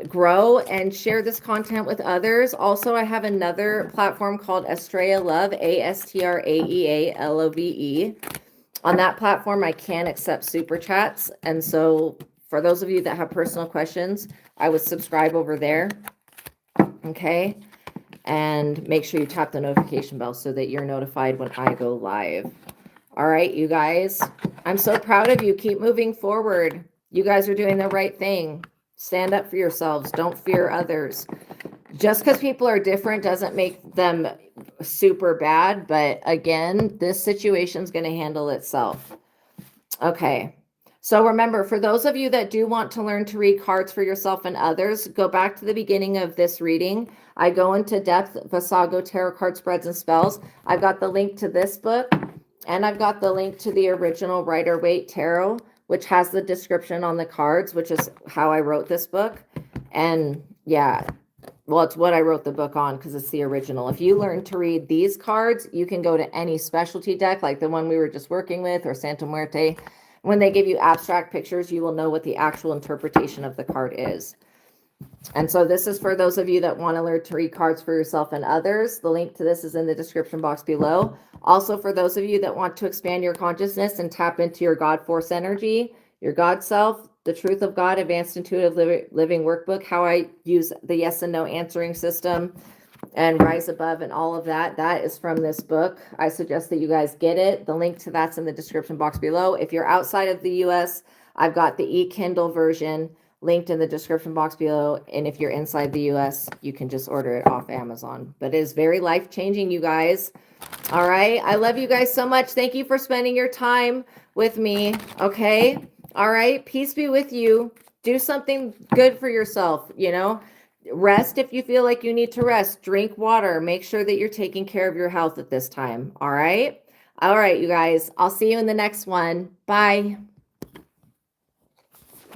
grow, and share this content with others. Also, I have another platform called Astraea Love, ASTRAEA LOVE. On that platform, I can accept super chats. And so for those of you that have personal questions, I would subscribe over there. Okay. And make sure you tap the notification bell so that you're notified when I go live. All right, you guys, I'm so proud of you. Keep moving forward. You guys are doing the right thing. Stand up for yourselves. Don't fear others. Just because people are different doesn't make them super bad. But again, this situation is going to handle itself. Okay. So remember, for those of you that do want to learn to read cards for yourself and others, go back to the beginning of this reading. I go into depth, Vassago tarot card spreads and spells. I've got the link to this book, and I've got the link to the original Rider-Waite Tarot, which has the description on the cards, which is how I wrote this book. And yeah, well, it's what I wrote the book on because it's the original. If you learn to read these cards, you can go to any specialty deck like the one we were just working with or Santa Muerte. When they give you abstract pictures, you will know what the actual interpretation of the card is. And so this is for those of you that want to learn to read cards for yourself and others. The link to this is in the description box below. Also, for those of you that want to expand your consciousness and tap into your God force energy, your God self, the truth of God, advanced intuitive living workbook, how I use the yes and no answering system, and rise above and all of that, that is from this book. I suggest that you guys get it. The link to that's in the description box below. If you're outside of the US, I've got the Kindle version linked in the description box below. And if you're inside the US, you can just order it off Amazon. But it is very life-changing, you guys. All right. I love you guys so much. Thank you for spending your time with me. Okay. All right. Peace be with you. Do something good for yourself, you know. Rest if you feel like you need to rest. Drink water. Make sure that you're taking care of your health at this time. All right. All right, you guys. I'll see you in the next one. Bye.